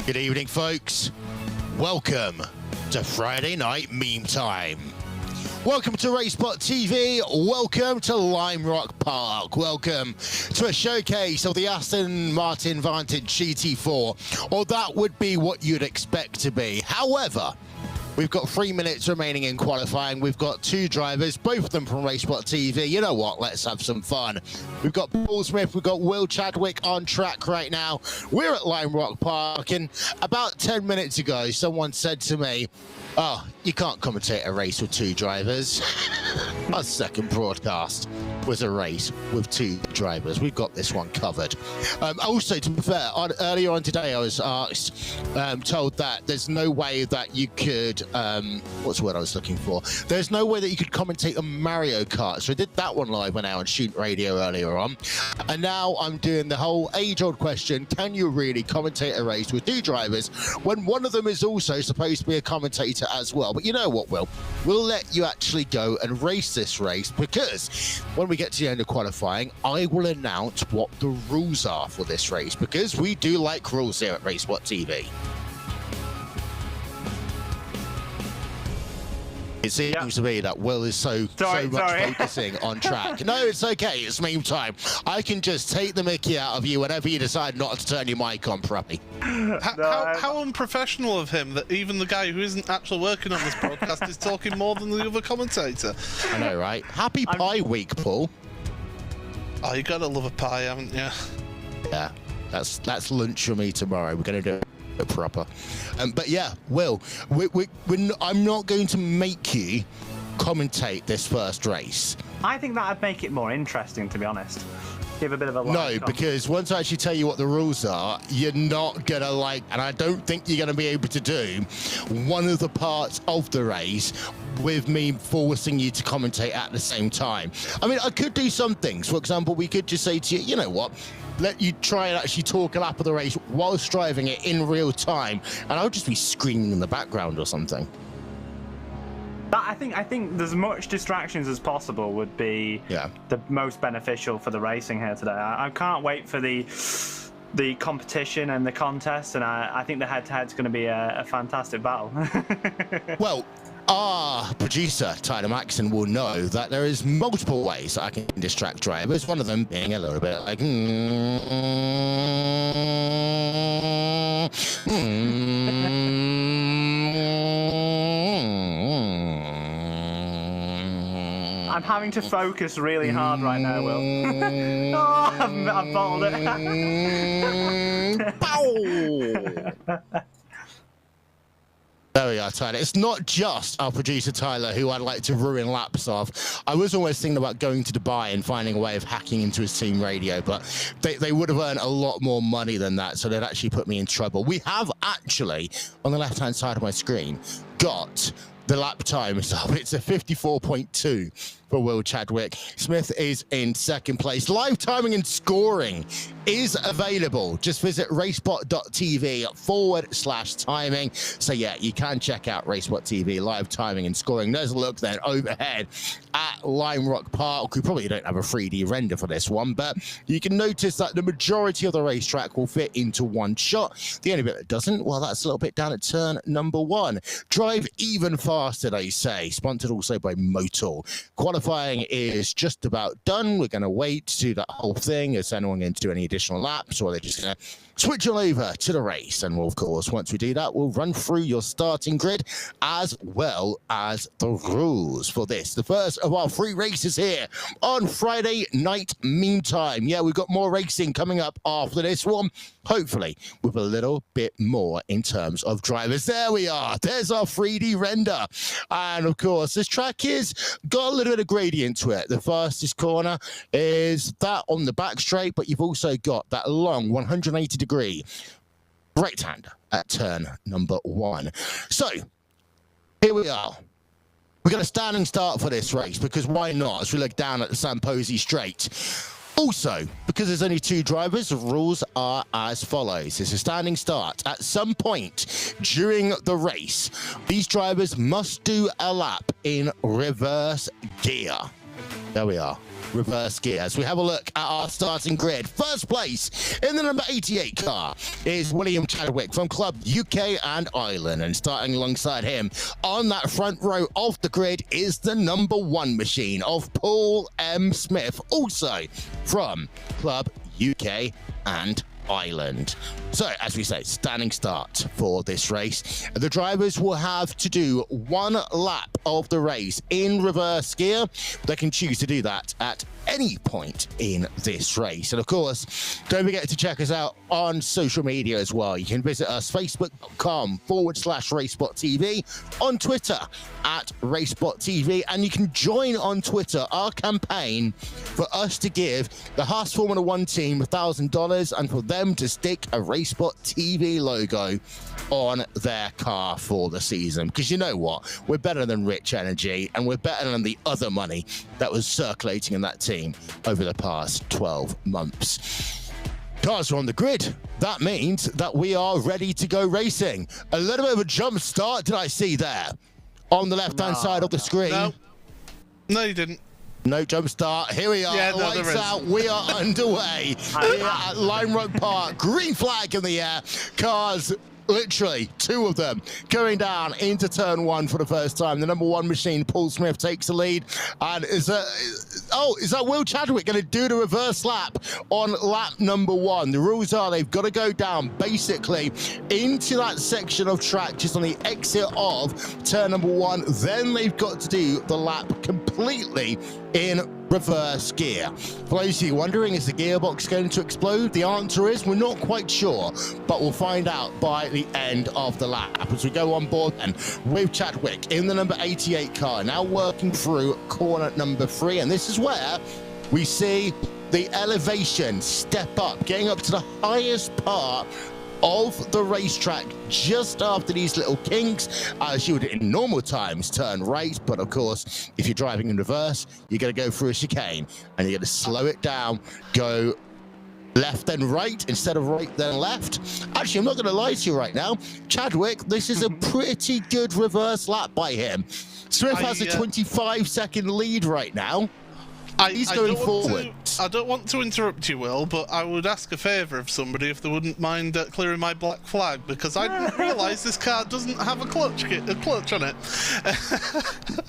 Good evening, folks. Welcome to Friday Night Memetime. Welcome to RaceSpotTV. Welcome to Lime Rock Park. Welcome to a showcase of the Aston Martin Vantage GT4. Or that would be what you'd expect to be. However, we've got 3 minutes remaining in qualifying. We've got two drivers, both of them from RaceSpotTV. You know what? Let's have some fun. We've got Paul Smith, we've got Will Chadwick on track right now. We're at Lime Rock Park, and about 10 minutes ago, someone said to me, "Oh, you can't commentate a race with two drivers." Our second broadcast was a race with two drivers. We've got this one covered. Also, to be fair, earlier on today, I was told that there's no way that you could, what's the word I was looking for? There's no way that you could commentate a Mario Kart. So I did that one live when I on Shoot Radio earlier on. And now I'm doing the whole age-old question, can you really commentate a race with two drivers when one of them is also supposed to be a commentator as well? But you know what, Will? We'll let you actually go and race this race, because when we get to the end of qualifying, I will announce what the rules are for this race, because we do like rules here at RaceSpotTV. It seems to me that Will is so much focusing on track. No, it's okay. It's meme time. I can just take the mickey out of you whenever you decide not to turn your mic on properly. How unprofessional of him that even the guy who isn't actually working on this broadcast is talking more than the other commentator. I know, right? Happy Pie Week, Paul. Oh, you gotta love a pie, haven't you? Yeah, that's lunch for me tomorrow. We're gonna do it proper. But yeah, Will, I'm not going to make you commentate this first race. I think that'd make it more interesting, to be honest. Give a bit of a No, because once I actually tell you what the rules are, you're not gonna like, and I don't think you're gonna be able to do one of the parts of the race with me forcing you to commentate at the same time. I mean, I could do some things. For example, we could just say to you, you know what? Let you try and actually talk a lap of the race whilst driving it in real time, and I'll just be screaming in the background or something. I think as much distractions as possible would be the most beneficial for the racing here today. I can't wait for the competition and the contest, and I think the head-to-head's going to be a fantastic battle. Well, our producer, Tyler Maxson, will know that there is multiple ways that I can distract drivers, one of them being a little bit like... I'm having to focus really hard right now, Will. Oh, I've bottled it. There we are, Tyler. It's not just our producer, Tyler, who I'd like to ruin laps of. I was always thinking about going to Dubai and finding a way of hacking into his team radio, but they would have earned a lot more money than that, so they'd actually put me in trouble. We have actually, on the left-hand side of my screen, got the lap time. So it's a 54.2 for Will Chadwick. Smith is in second place. Live timing and scoring is available. Just visit RaceSpot.tv/timing. So yeah, you can check out RaceSpot.tv live timing and scoring. There's a look then overhead at Lime Rock Park. We probably don't have a 3D render for this one, but you can notice that the majority of the racetrack will fit into one shot. The only bit that doesn't, well, that's a little bit down at turn number 1. Drive even faster, they say. Sponsored also by Motul. Qualifying is just about done. We're going to wait to do that whole thing. Is anyone going to do any additional laps, or are they just going to switch on over to the race? And we'll, of course, once we do that, we'll run through your starting grid as well as the rules for this. The first of our 3 races here on Friday Night Memetime. Yeah, we've got more racing coming up after this one, hopefully with a little bit more in terms of drivers. There we are. There's our 3D render. And, of course, this track is got a little bit of gradient to it. The fastest corner is that on the back straight, but you've also got that long 180-degree right-hander at turn number 1. So, here we are. We're going to standing start for this race, because why not, as we look down at the Samposi Straight. Also, because there's only 2 drivers, the rules are as follows. It's a standing start. At some point during the race, these drivers must do a lap in reverse gear. There we are. reverse gear. As we have a look at our starting grid, first place in the number 88 car is William Chadwick from Club UK and Ireland, and starting alongside him on that front row of the grid is the number 1 machine of Paul M. Smith, also from Club UK and Ireland. So, as we say, standing start for this race. The drivers will have to do 1 lap of the race in reverse gear. They can choose to do that at any point in this race. And of course, don't forget to check us out on social media as well. You can visit us, facebook.com/RaceSpotTV, on Twitter @RaceSpotTV, and you can join on Twitter our campaign for us to give the Haas Formula 1 team $1,000 and for them to stick a RaceSpot TV logo on their car for the season. Because you know what? We're better than Rich Energy, and we're better than the other money that was circulating in that team over the past 12 months. Cars are on the grid. That means that we are ready to go racing. A little bit of a jump start did I see there on the left-hand side of the screen? No, you didn't. No jump start. Here we are. Yeah, Lights out. We are underway here at Lime Rock Park. Green flag in the air. Cars, literally 2 of them, going down into turn 1 for the first time. The number 1 machine, Paul Smith, takes the lead. And is that Will Chadwick going to do the reverse lap on lap number 1? The rules are they've got to go down basically into that section of track just on the exit of turn number 1. Then they've got to do the lap completely in reverse gear. For those of you wondering, is the gearbox going to explode? The answer is we're not quite sure, but we'll find out by the end of the lap as we go on board and with Chadwick in the number 88 car, now working through corner number 3, and this is where we see the elevation step up, getting up to the highest part of the racetrack just after these little kinks. As you would in normal times turn right, but of course if you're driving in reverse, you're going to go through a chicane and you're going to slow it down, go left then right instead of right then left. Actually, I'm not going to lie to you right now, Chadwick, this is a pretty good reverse lap by him. Smith has a 25-second lead right now. He's going forward. I don't want to interrupt you, Will, but I would ask a favour of somebody if they wouldn't mind clearing my black flag, because I didn't realise this car doesn't have a clutch on it.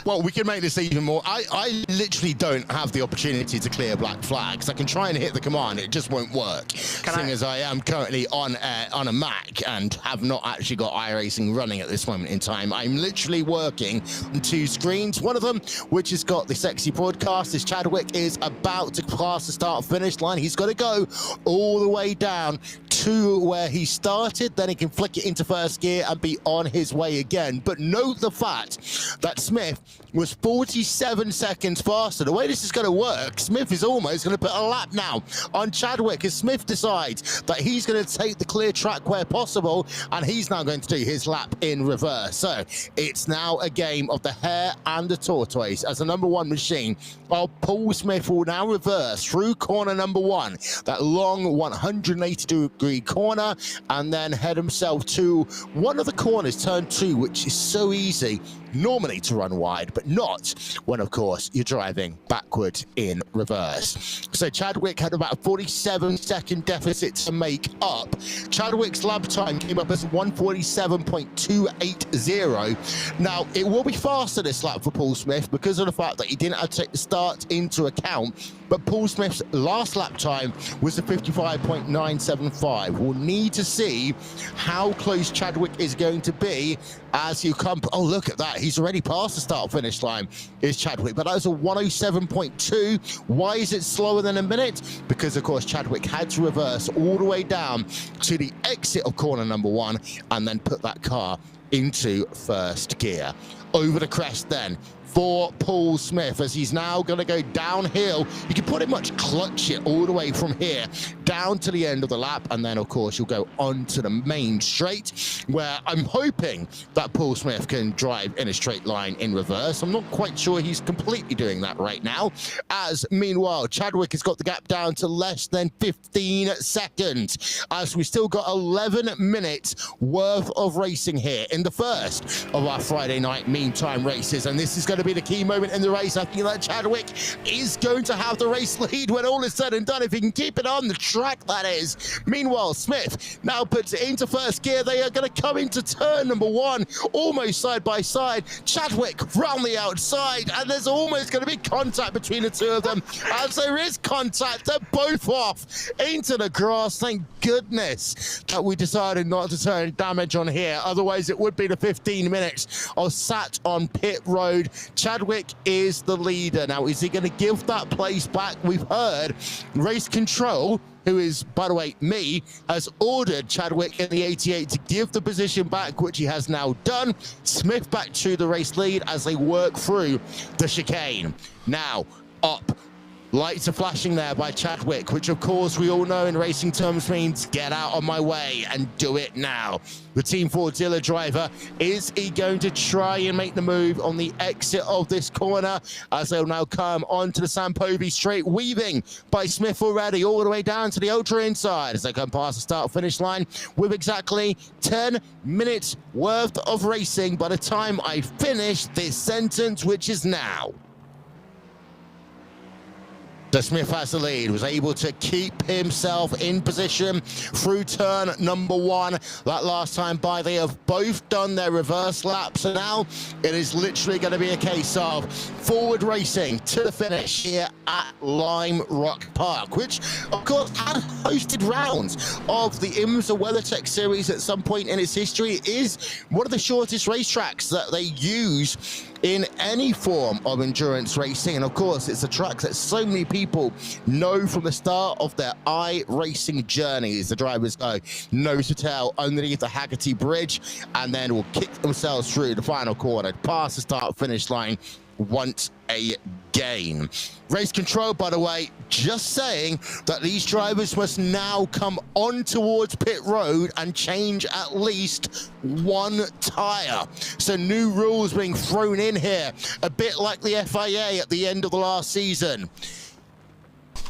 Well, we can make this even more. I literally don't have the opportunity to clear black flags. I can try and hit the command, it just won't work. Seeing as I am currently on a Mac and have not actually got iRacing running at this moment in time, I'm literally working on 2 screens. One of them, which has got the sexy broadcast, is Chadwick is about to pass the start-finish line. He's got to go all the way down to where he started, then he can flick it into first gear and be on his way again. But note the fact that Smith was 47 seconds faster. The way this is going to work, Smith is almost going to put a lap now on Chadwick as Smith decides that he's going to take the clear track where possible, and he's now going to do his lap in reverse. So it's now a game of the hare and the tortoise as the number 1 machine of Paul Smith will now reverse through corner number 1, that long 180-degree corner, and then head himself to one of the corners, turn 2, which is so easy normally to run wide, but not when, of course, you're driving backward in reverse. So Chadwick had about a 47-second deficit to make up. Chadwick's lap time came up as 1:47.280. Now, it will be faster this lap for Paul Smith because of the fact that he didn't have to take the start into account, but Paul Smith's last lap time was a 55.975. We'll need to see how close Chadwick is going to be as you come. Oh, look at that. He's already past the start-finish line, is Chadwick, but that was a 1:07.2. Why is it slower than a minute? Because, of course, Chadwick had to reverse all the way down to the exit of corner number 1 and then put that car into first gear. Over the crest then for Paul Smith as he's now going to go downhill. You can pretty much clutch it all the way from here down to the end of the lap, and then of course you'll go onto the main straight where I'm hoping that Paul Smith can drive in a straight line in reverse. I'm not quite sure he's completely doing that right now, as meanwhile Chadwick has got the gap down to less than 15 seconds as we still got 11 minutes worth of racing here in the first of our Friday night Memetime races, and this is going to to be the key moment in the race. I think that Chadwick is going to have the race lead when all is said and done, if he can keep it on the track, that is. Meanwhile, Smith now puts it into first gear. They are going to come into turn number 1, almost side by side. Chadwick round the outside, and there's almost going to be contact between the two of them. As there is contact, they're both off into the grass. Thank goodness that we decided not to turn damage on here. Otherwise, it would be the 15 minutes of sat on pit road. Chadwick is the leader. Now, is he going to give that place back? We've heard Race Control, who is, by the way, me, has ordered Chadwick in the 88 to give the position back, which he has now done. Smith back to the race lead as they work through the chicane. Now, up. Lights are flashing there by Chadwick, which of course we all know in racing terms means get out of my way and do it now. The Team Fordzilla driver, is he going to try and make the move on the exit of this corner as they'll now come onto the Sampovi straight, weaving by Smith already all the way down to the ultra inside as they come past the start-finish line with exactly 10 minutes worth of racing by the time I finish this sentence, which is now. So Smith has the lead, was able to keep himself in position through turn number 1. That last time by, they have both done their reverse laps, and now it is literally going to be a case of forward racing to the finish here at Lime Rock Park, which of course had hosted rounds of the IMSA WeatherTech series at some point in its history. It is one of the shortest racetracks that they use in any form of endurance racing, and of course it's a track that so many people know from the start of their iRacing journeys. The drivers go nose to tail underneath the Haggerty Bridge and then will kick themselves through the final corner past the start finish line once again. Race Control, by the way, just saying that these drivers must now come on towards pit road and change at least 1 tire. So new rules being thrown in here, a bit like the FIA at the end of the last season.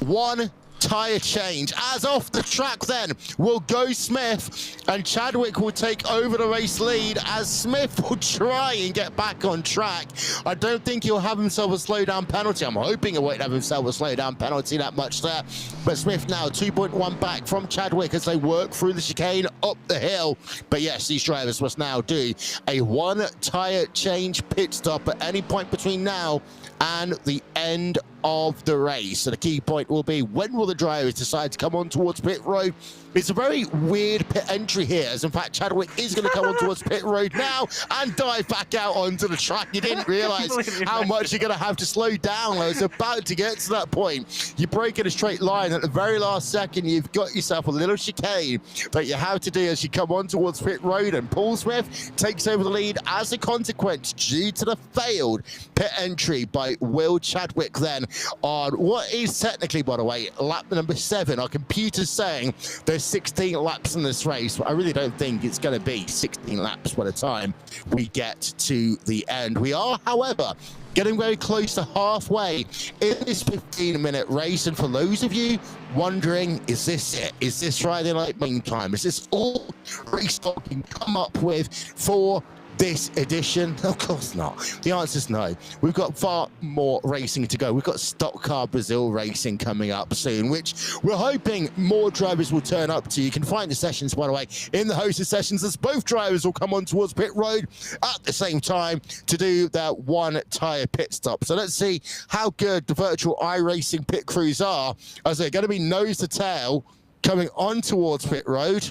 1 tire change. As off the track then will go Smith, and Chadwick will take over the race lead as Smith will try and get back on track. I don't think he'll have himself a slowdown penalty. I'm hoping he won't have himself a slowdown penalty that much there. But Smith now 2.1 back from Chadwick as they work through the chicane up the hill. But yes, these drivers must now do a 1 tire change pit stop at any point between now and the end of the race. So the key point will be, when will the drivers decide to come on towards pit road? It's a very weird pit entry here, as in fact Chadwick is going to come on towards pit road now and dive back out onto the track. You didn't realize how much you're going to have to slow down. I was about to get to that point. You break in a straight line at the very last second, you've got yourself a little chicane that you have to do as you come on towards pit road, and Paul Smith takes over the lead as a consequence due to the failed pit entry by Will Chadwick then on what is technically, by the way, lap number 7. Our computer's saying there's 16 laps in this race, but I really don't think it's going to be 16 laps by the time we get to the end. We are, however, getting very close to halfway in this 15-minute race, and for those of you wondering, is this it? Is this Friday Night Memetime? Is this all RaceSpot can come up with for this edition? Of course not. The answer is no. We've got far more racing to go. We've got Stock Car Brazil racing coming up soon, which we're hoping more drivers will turn up to. You can find the sessions, by the way, in the hosted sessions, as both drivers will come on towards pit road at the same time to do their 1 tire pit stop. So let's see how good the virtual iRacing pit crews are, as they're going to be nose to tail coming on towards pit road.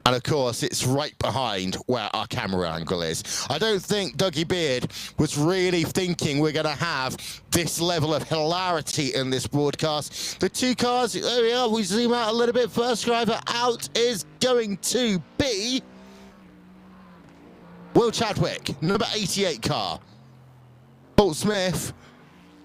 And of course, it's right behind where our camera angle is. I don't think Dougie Beard was really thinking we're going to have this level of hilarity in this broadcast. The 2 cars, there we are, we zoom out a little bit. First driver out is going to be Will Chadwick, number 88 car. Paul Smith,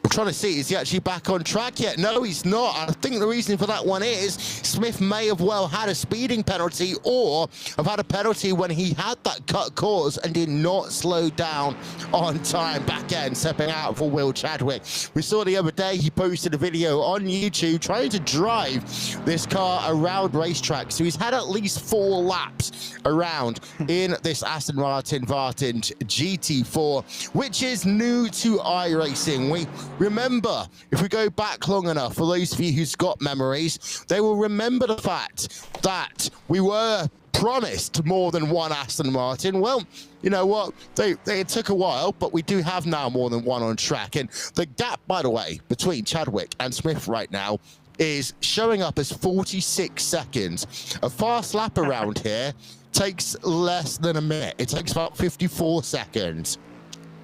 I'm trying to see, is he actually back on track yet? No, he's not. I think the reason for that one is Smith may have well had a speeding penalty or have had a penalty when he had that cut course and did not slow down on time. Back end stepping out for Will Chadwick. We saw the other day he posted a video on YouTube trying to drive this car around racetrack. So he's had at least 4 laps around in this Aston Martin Vartend GT4, which is new to iRacing. We remember, if we go back long enough, for those of you who's got memories, they will remember the fact that we were promised more than one Aston Martin. Well, you know what? It took a while, but we do have now more than one on track. And the gap, by the way, between Chadwick and Smith right now is showing up as 46 seconds. A fast lap around here takes less than a minute. It takes about 54 seconds.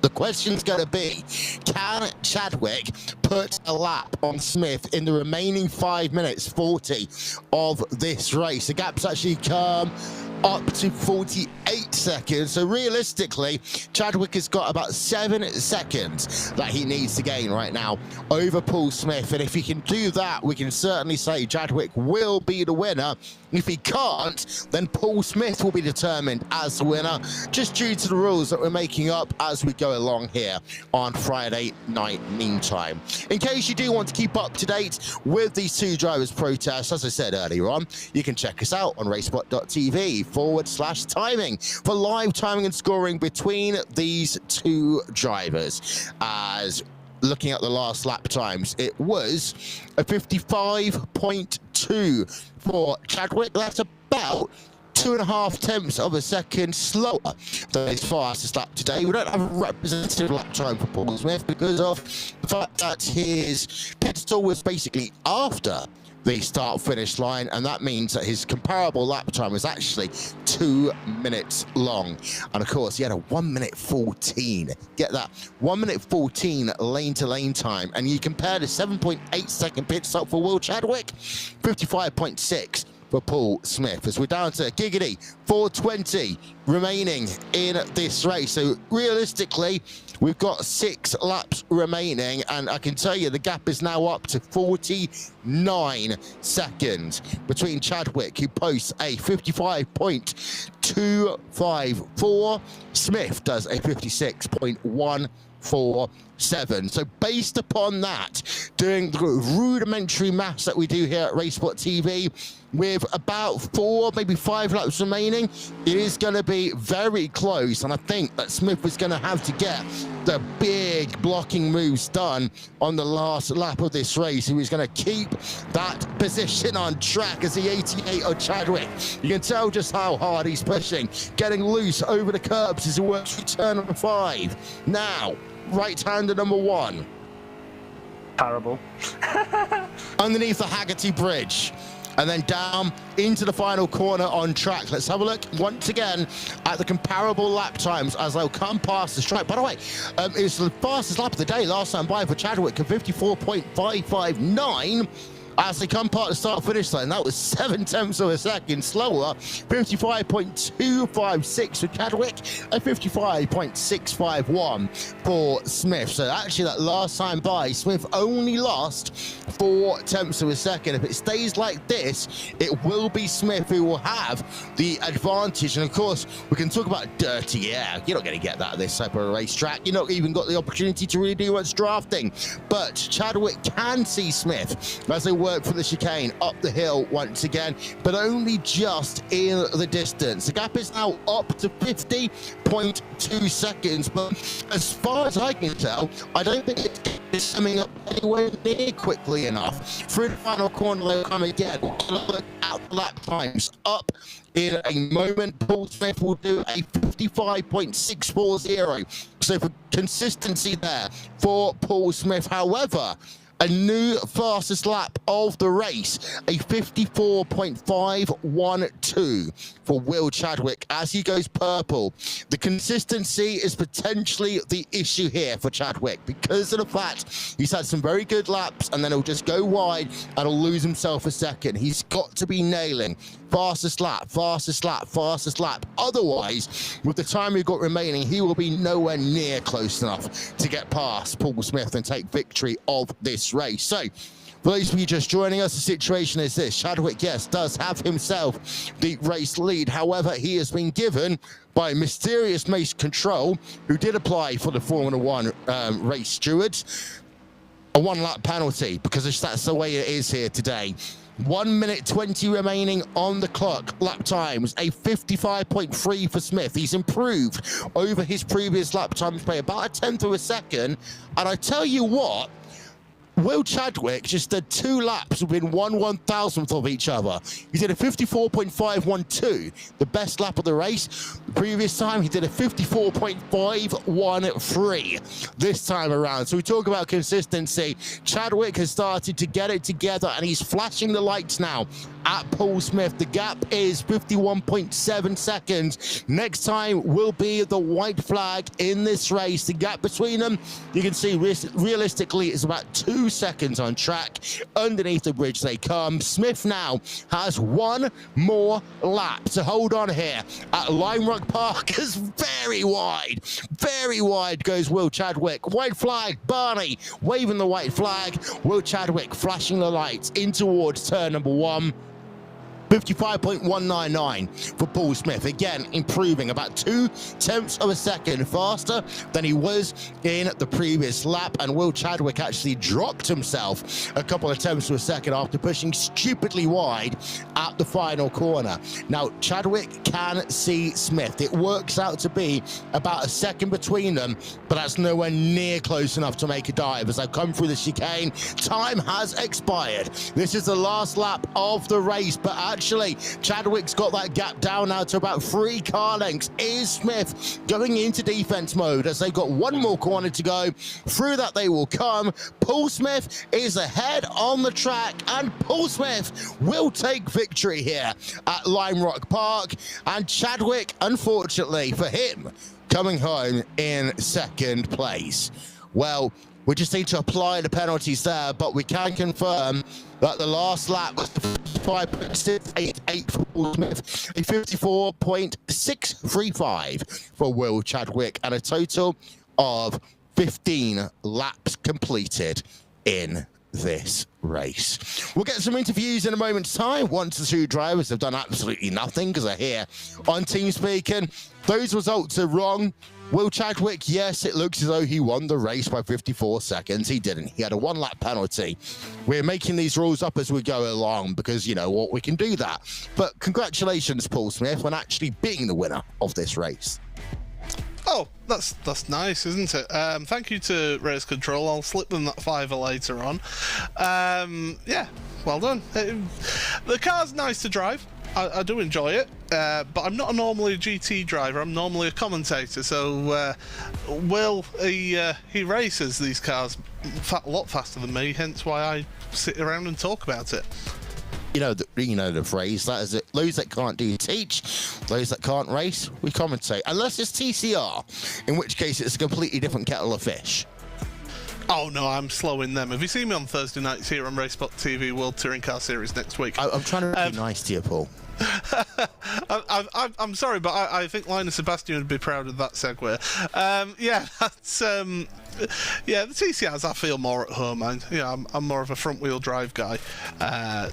The question's going to be, can Chadwick put a lap on Smith in the remaining 5 minutes 40 of this race? The gap's actually come up to 48 seconds. So realistically, Chadwick has got about 7 seconds that he needs to gain right now over Paul Smith. And if he can do that, we can certainly say Chadwick will be the winner. If he can't, then Paul Smith will be determined as the winner, just due to the rules that we're making up as we go along here on Friday Night Meantime. In case you do want to keep up to date with these 2 drivers' protests, as I said earlier on, you can check us out on RaceSpot.tv/timing for live timing and scoring between these 2 drivers. As looking at the last lap times, it was a 55.2 for Chadwick. That's about 2.5 tenths of a second slower than his fastest lap today. We don't have a representative lap time for Paul Smith because of the fact that his pit stall was basically after the start-finish line, and that means that his comparable lap time was actually 2 minutes long. And of course, he had a 1 minute 14. Get that, 1 minute 14 lane-to-lane time. And you compare the 7.8 second pit stop for Will Chadwick, 55.6 for Paul Smith, as we're down to giggity 4:20 remaining in this race. So realistically, we've got 6 laps remaining, and I can tell you the gap is now up to 49 seconds between Chadwick, who posts a 55.254. Smith does a 56.147. So based upon that, doing the rudimentary maths that we do here at RaceSpotTV, with about 4, maybe 5 laps remaining, it is going to be very close. And I think that Smith is going to have to get the big blocking moves done on the last lap of this race. He was going to keep that position on track as the 88 of Chadwick. You can tell just how hard he's pushing, getting loose over the curbs as he works through turn number 5. Now, right-hander number 1. Terrible. Underneath the Haggerty Bridge, and then down into the final corner on track. Let's have a look once again at the comparable lap times as they'll come past the stripe. By the way, it was the fastest lap of the day last time by for Chadwick of 54.559. As they come past the start-finish line, that was 7 tenths of a second slower. 55.256 for Chadwick and 55.651 for Smith. So actually, that last time by, Smith only lost 4 tenths of a second. If it stays like this, it will be Smith who will have the advantage. And of course, we can talk about dirty air. You're not going to get that at this type of a racetrack. You're not even got the opportunity to really do much drafting. But Chadwick can see Smith as they work for the chicane up the hill once again, but only just in the distance. The gap is now up to 50.2 seconds, but as far as I can tell, I don't think it's coming up anywhere near quickly enough. Through the final corner, they'll come again. Look at the lap times up in a moment. Paul Smith will do a 55.640. So for consistency there for Paul Smith. However, a new fastest lap of the race, a 54.512 for Will Chadwick as he goes purple. The consistency is potentially the issue here for Chadwick because of the fact he's had some very good laps and then he'll just go wide and he'll lose himself a second. He's got to be nailing fastest lap, fastest lap, fastest lap. Otherwise, with the time we've got remaining, he will be nowhere near close enough to get past Paul Smith and take victory of this race. So For those of you just joining us, the situation is this. Chadwick, yes, does have himself the race lead. However, he has been given by mysterious Mace Control, who did apply for the Formula One race stewards, a 1-lap penalty, because that's the way it is here today. 1 minute 20 remaining on the clock. Lap times a 55.3 for Smith. He's improved over his previous lap times by about a tenth of a second. And I tell you what, Will Chadwick just did 2 laps within 1/1000th of each other. He did a 54.512, the best lap of the race. The previous time, he did a 54.513 this time around. So we talk about consistency. Chadwick has started to get it together, and he's flashing the lights now at Paul Smith. The gap is 51.7 seconds. Next time will be the white flag in this race. The gap between them, you can see realistically, is about 2 seconds on track. Underneath the bridge they come. Smith now has 1 more lap to hold on here at Lime Rock Park. Is very wide goes Will Chadwick. White flag, Barney waving the white flag. Will Chadwick flashing the lights in towards turn number 1. 55.199 for Paul Smith. Again, improving about 0.2 of a second faster than he was in the previous lap. And Will Chadwick actually dropped himself a couple of tenths of a second after pushing stupidly wide at the final corner. Now, Chadwick can see Smith. It works out to be about a second between them, but that's nowhere near close enough to make a dive. As I come through the chicane, time has expired. This is the last lap of the race, but actually, Chadwick's got that gap down now to about 3 car lengths. Is Smith going into defense mode as they've got 1 more corner to go? Through that they will come. Paul Smith is ahead on the track, and Paul Smith will take victory here at Lime Rock Park. And Chadwick, unfortunately for him, coming home in 2nd place. Well, we just need to apply the penalties there, but we can confirm that the last lap was 55.688 for Paul Smith, a 54.635 for Will Chadwick, and a total of 15 laps completed in this race. We'll get some interviews in a moment's time once the 2 drivers have done absolutely nothing because they're here on TeamSpeak, and those results are wrong. Will Chadwick, yes, it looks as though he won the race by 54 seconds. He didn't. He had a 1-lap penalty. We're making these rules up as we go along because, you know what, we can do that. But congratulations, Paul Smith, on actually being the winner of this race. Oh, that's nice, isn't it? Thank you to Race Control. I'll slip them that $5 later on. Yeah, well done. The car's nice to drive. I do enjoy it, but I'm not normally a GT driver. I'm normally a commentator. So, Will, he races these cars a lot faster than me. Hence why I sit around and talk about it. You know the phrase, that is it. Those that can't do teach, those that can't race, we commentate. Unless it's TCR, in which case it's a completely different kettle of fish. Oh no, I'm slowing them. Have you seen me on Thursday nights here on RaceSpotTV World Touring Car Series next week? I'm trying to be nice to you, Paul. I'm sorry, but I think Linus Sebastian would be proud of that segue. Yeah, that's yeah, the TCRs I feel more at home. I'm more of a front wheel drive guy.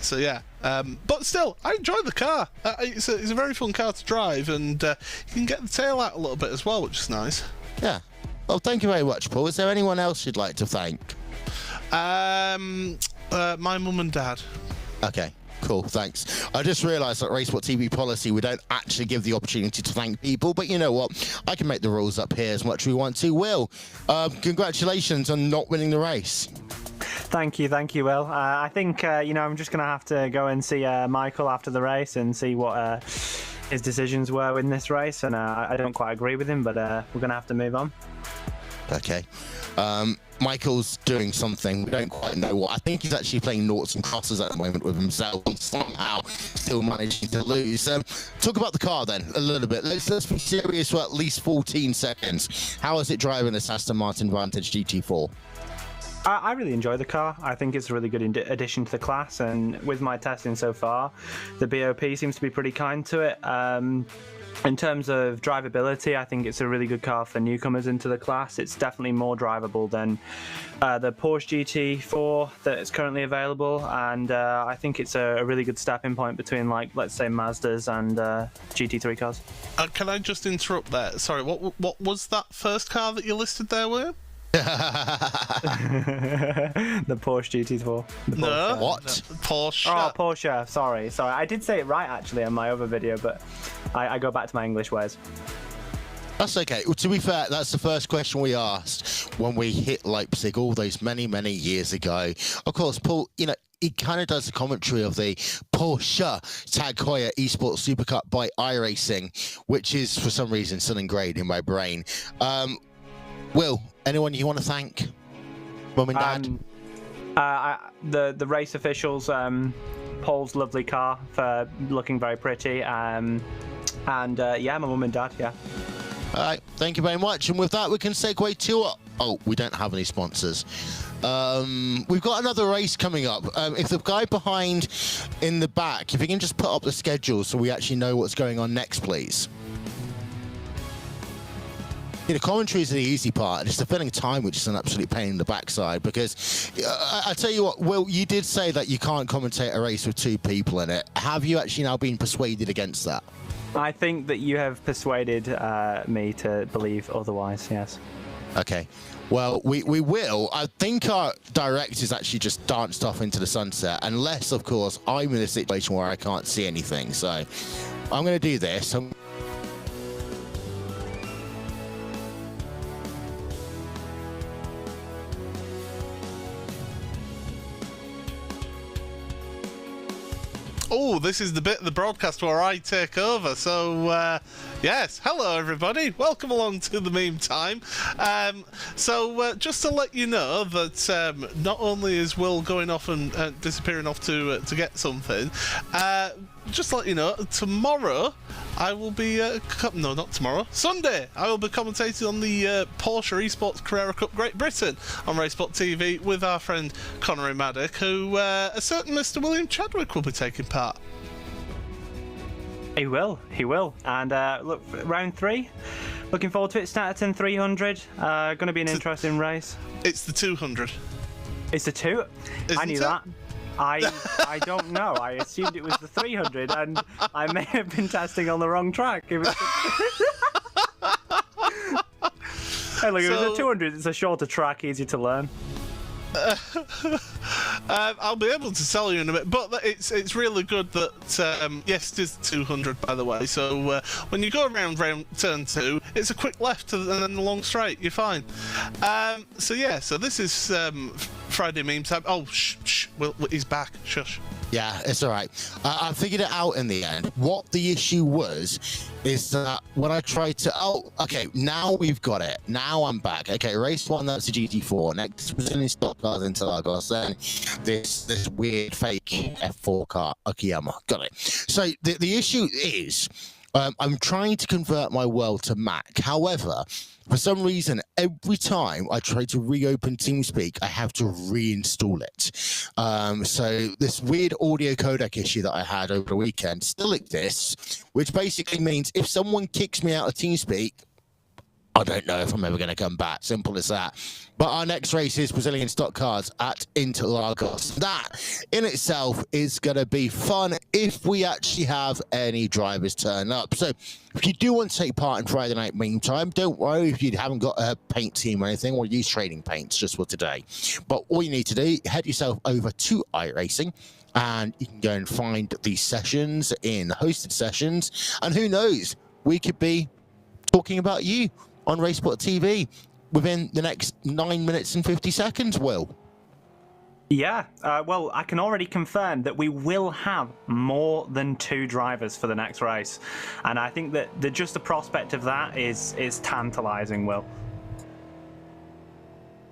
So yeah, but still, I enjoy the car. It's a very fun car to drive, and you can get the tail out a little bit as well, which is nice. Yeah. Well, thank you very much, Paul. Is there anyone else you'd like to thank? My mum and dad. Okay. Cool, thanks. I just realised that RaceSpotTV policy, we don't actually give the opportunity to thank people, but you know what? I can make the rules up here as much as we want to. Will, congratulations on not winning the race. Thank you, Will. I think, I'm just going to have to go and see Michael after the race and see what his decisions were in this race, and I don't quite agree with him, but we're going to have to move on. Okay. Michael's doing something, we don't quite know what. I think he's actually playing noughts and crosses at the moment with himself and somehow still managing to lose. Talk about the car then a little bit. Let's be serious for at least 14 seconds. How is it driving this Aston Martin Vantage GT4? I really enjoy the car. I think it's a really good addition to the class, and with my testing so far, the BOP seems to be pretty kind to it. In terms of drivability, I think it's a really good car for newcomers into the class. It's definitely more drivable than the Porsche GT4 that is currently available, and I think it's a really good stepping point between, like, let's say, Mazdas and GT3 cars. Can I just interrupt there? Sorry, what was that first car that you listed there, William? The Porsche GT4. No. What? Porsche. Oh, Porsche. Sorry. I did say it right, actually, on my other video, but I go back to my English ways. That's okay. Well, to be fair, that's the first question we asked when we hit Leipzig all those many, many years ago. Of course, Paul, you know, he kind of does the commentary of the Porsche Tag Heuer Esports Super Cup by iRacing, which is, for some reason, still ingrained in my brain. Will, anyone you want to thank? Mum and Dad? The race officials, Paul's lovely car for looking very pretty, and yeah, my mum and dad, yeah. All right, thank you very much. And with that, we can segue to oh, we don't have any sponsors. We've got another race coming up. If the guy behind in the back, if you can just put up the schedule so we actually know what's going on next, please. You know, commentary is the easy part. It's the filling time, which is an absolute pain in the backside. Because I tell you what, Will, you did say that you can't commentate a race with two people in it. Have you actually now been persuaded against that? I think that you have persuaded me to believe otherwise. Yes. Okay. Well, we will. I think our director's actually just danced off into the sunset, unless, of course, I'm in a situation where I can't see anything. So I'm going to do this. Oh, this is the bit of the broadcast where I take over. So, yes, hello everybody. Welcome along to the Memetime. Just to let you know that not only is Will going off and disappearing off to get something, just to let you know, tomorrow I will be no, not tomorrow, Sunday I will be commentating on the Porsche Esports Carrera Cup Great Britain on RaceSpotTV with our friend Connery Maddock, who a certain Mr. William Chadwick will be taking part. He will. And look, round 3, looking forward to it. Starting 300, going to be an interesting race. It's the 200. It's the 2? Isn't I knew it? that. I don't know. I assumed it was the 300, and I may have been testing on the wrong track. Hey, look, if it's a 200, it's a shorter track, easy to learn. I'll be able to tell you in a bit, but it's really good that yes, it is 200 by the way. So when you go around turn 2, it's a quick left and then a long straight. You're fine. So yeah, so this is Friday Meme Time. Oh, shh, Will, he's back. Shush. Yeah, it's all right. I figured it out in the end. What the issue was is that when I tried to... Oh, okay, now we've got it. Now I'm back. Okay, race 1, that's the GT4. Next, Brazilian stock cars Interlagos. Then this weird fake F4 car, Akiyama. Got it. So the issue is... I'm trying to convert my world to Mac. However, for some reason, every time I try to reopen TeamSpeak, I have to reinstall it. So this weird audio codec issue that I had over the weekend still exists, which basically means if someone kicks me out of TeamSpeak, I don't know if I'm ever going to come back. Simple as that. But our next race is Brazilian stock cars at Interlagos. That in itself is going to be fun if we actually have any drivers turn up. So if you do want to take part in Friday Night Meme Time, don't worry if you haven't got a paint team or anything, or use trading paints just for today. But all you need to do, head yourself over to iRacing, and you can go and find these sessions in hosted sessions. And who knows, we could be talking about you on RaceSpotTV within the next 9 minutes and 50 seconds, Will. Yeah, well, I can already confirm that we will have more than 2 drivers for the next race. And I think that just the prospect of that is tantalising, Will.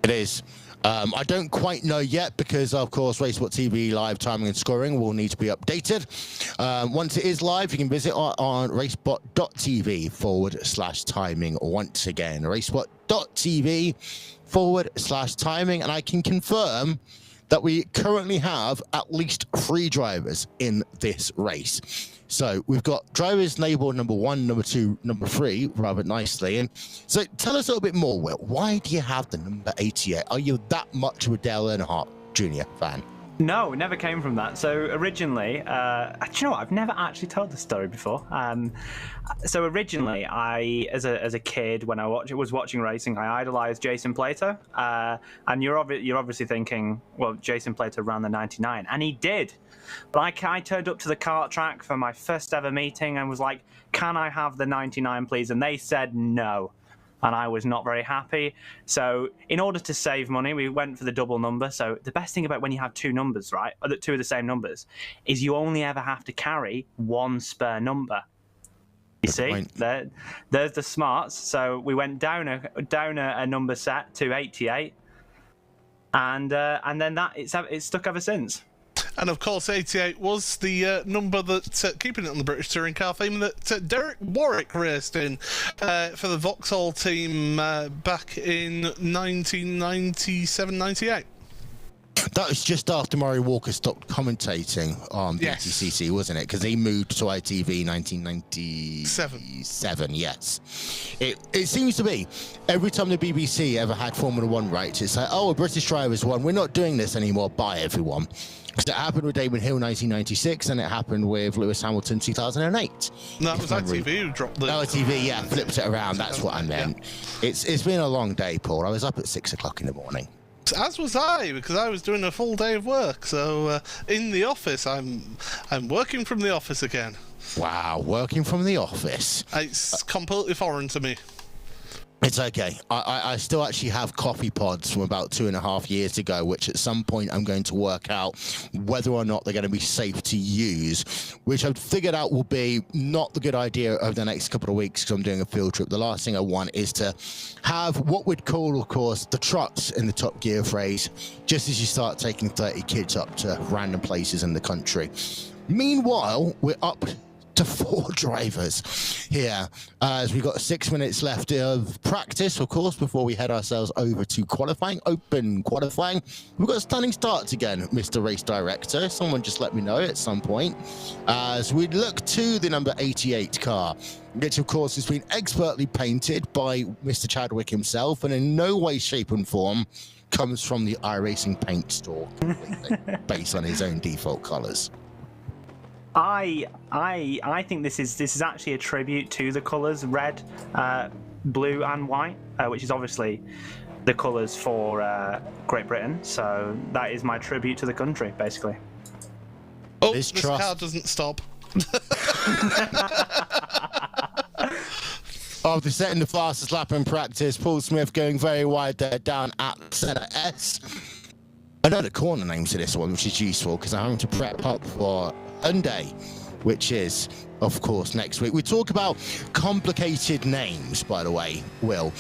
It is. I don't quite know yet because, of course, RaceSpotTV live timing and scoring will need to be updated. Once it is live, you can visit on RaceSpot.tv/timing once again. RaceSpot.tv/timing, and I can confirm that we currently have at least 3 drivers in this race. So we've got drivers labeled number 1, number 2, number 3, rather nicely. And so tell us a little bit more, Will. Why do you have the number 88? Are you that much of a Dale Earnhardt Jr. fan? No, it never came from that. So originally, do you know what? I've never actually told this story before. So originally, as a kid, when I was watching racing, I idolized Jason Plato. And you're obviously thinking, well, Jason Plato ran the 99, and he did. But I turned up to the kart track for my first ever meeting and was like, "Can I have the 99, please?" And they said no. And I was not very happy. So in order to save money, we went for the double number. So the best thing about when you have 2 numbers, right, or 2 of the same numbers, is you only ever have to carry 1 spare number. You see, there's the smarts. So we went down a number set to 88, and then it's stuck ever since. And of course, 88 was the number that, keeping it on the British touring car theme, that Derek Warwick raced in for the Vauxhall team back in 1997-98. That was just after Murray Walker stopped commentating on BTCC, wasn't it? Because he moved to ITV 1997. Yes. It seems to be every time the BBC ever had Formula 1 rights, it's like, oh, a British driver's won. We're not doing this anymore. Bye, everyone. Because it happened with Damon Hill 1996, and it happened with Lewis Hamilton 2008. No, that was ITV who dropped the... ITV, yeah, flipped it around. That's what I meant. Yeah. It's been a long day, Paul. I was up at 6 o'clock in the morning. As was I, because I was doing a full day of work. So in the office, I'm working from the office again. Wow, working from the office. It's completely foreign to me. It's okay. I still actually have coffee pods from about 2.5 years ago, which at some point I'm going to work out whether or not they're going to be safe to use, which I've figured out will be not the good idea over the next couple of weeks because I'm doing a field trip. The last thing I want is to have what we'd call, of course, the trots in the Top Gear phrase, just as you start taking 30 kids up to random places in the country. Meanwhile, we're up to 4 drivers here as we've got 6 minutes left of practice, of course, before we head ourselves over to qualifying, open qualifying. We've got stunning starts again, Mr. Race Director. Someone just let me know at some point as we look to the number 88 car, which of course has been expertly painted by Mr. Chadwick himself and in no way, shape and form comes from the iRacing paint store completely based on his own default colors. I think this is actually a tribute to the colours red, blue and white, which is obviously the colours for Great Britain. So that is my tribute to the country, basically. Oh, this car doesn't stop. After setting the fastest lap in practice, Paul Smith going very wide there down at centre S. I know the corner names to this one, which is useful because I'm having to prep up for Hyundai, which is, of course, next week. We talk about complicated names, by the way, Will.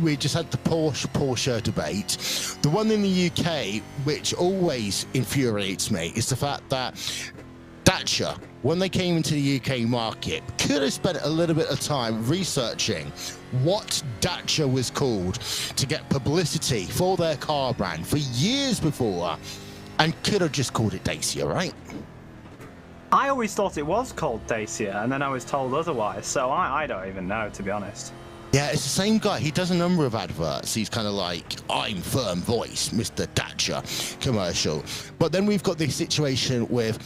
We just had the Porsche debate. The one in the UK, which always infuriates me, is the fact that Dacia, when they came into the UK market, could have spent a little bit of time researching what Dacia was called to get publicity for their car brand for years before, and could have just called it Dacia, right? I always thought it was called Dacia, and then I was told otherwise, so I don't even know, to be honest. Yeah, it's the same guy. He does a number of adverts. He's kind of like, I'm firm voice, Mr. Dacia commercial. But then we've got this situation with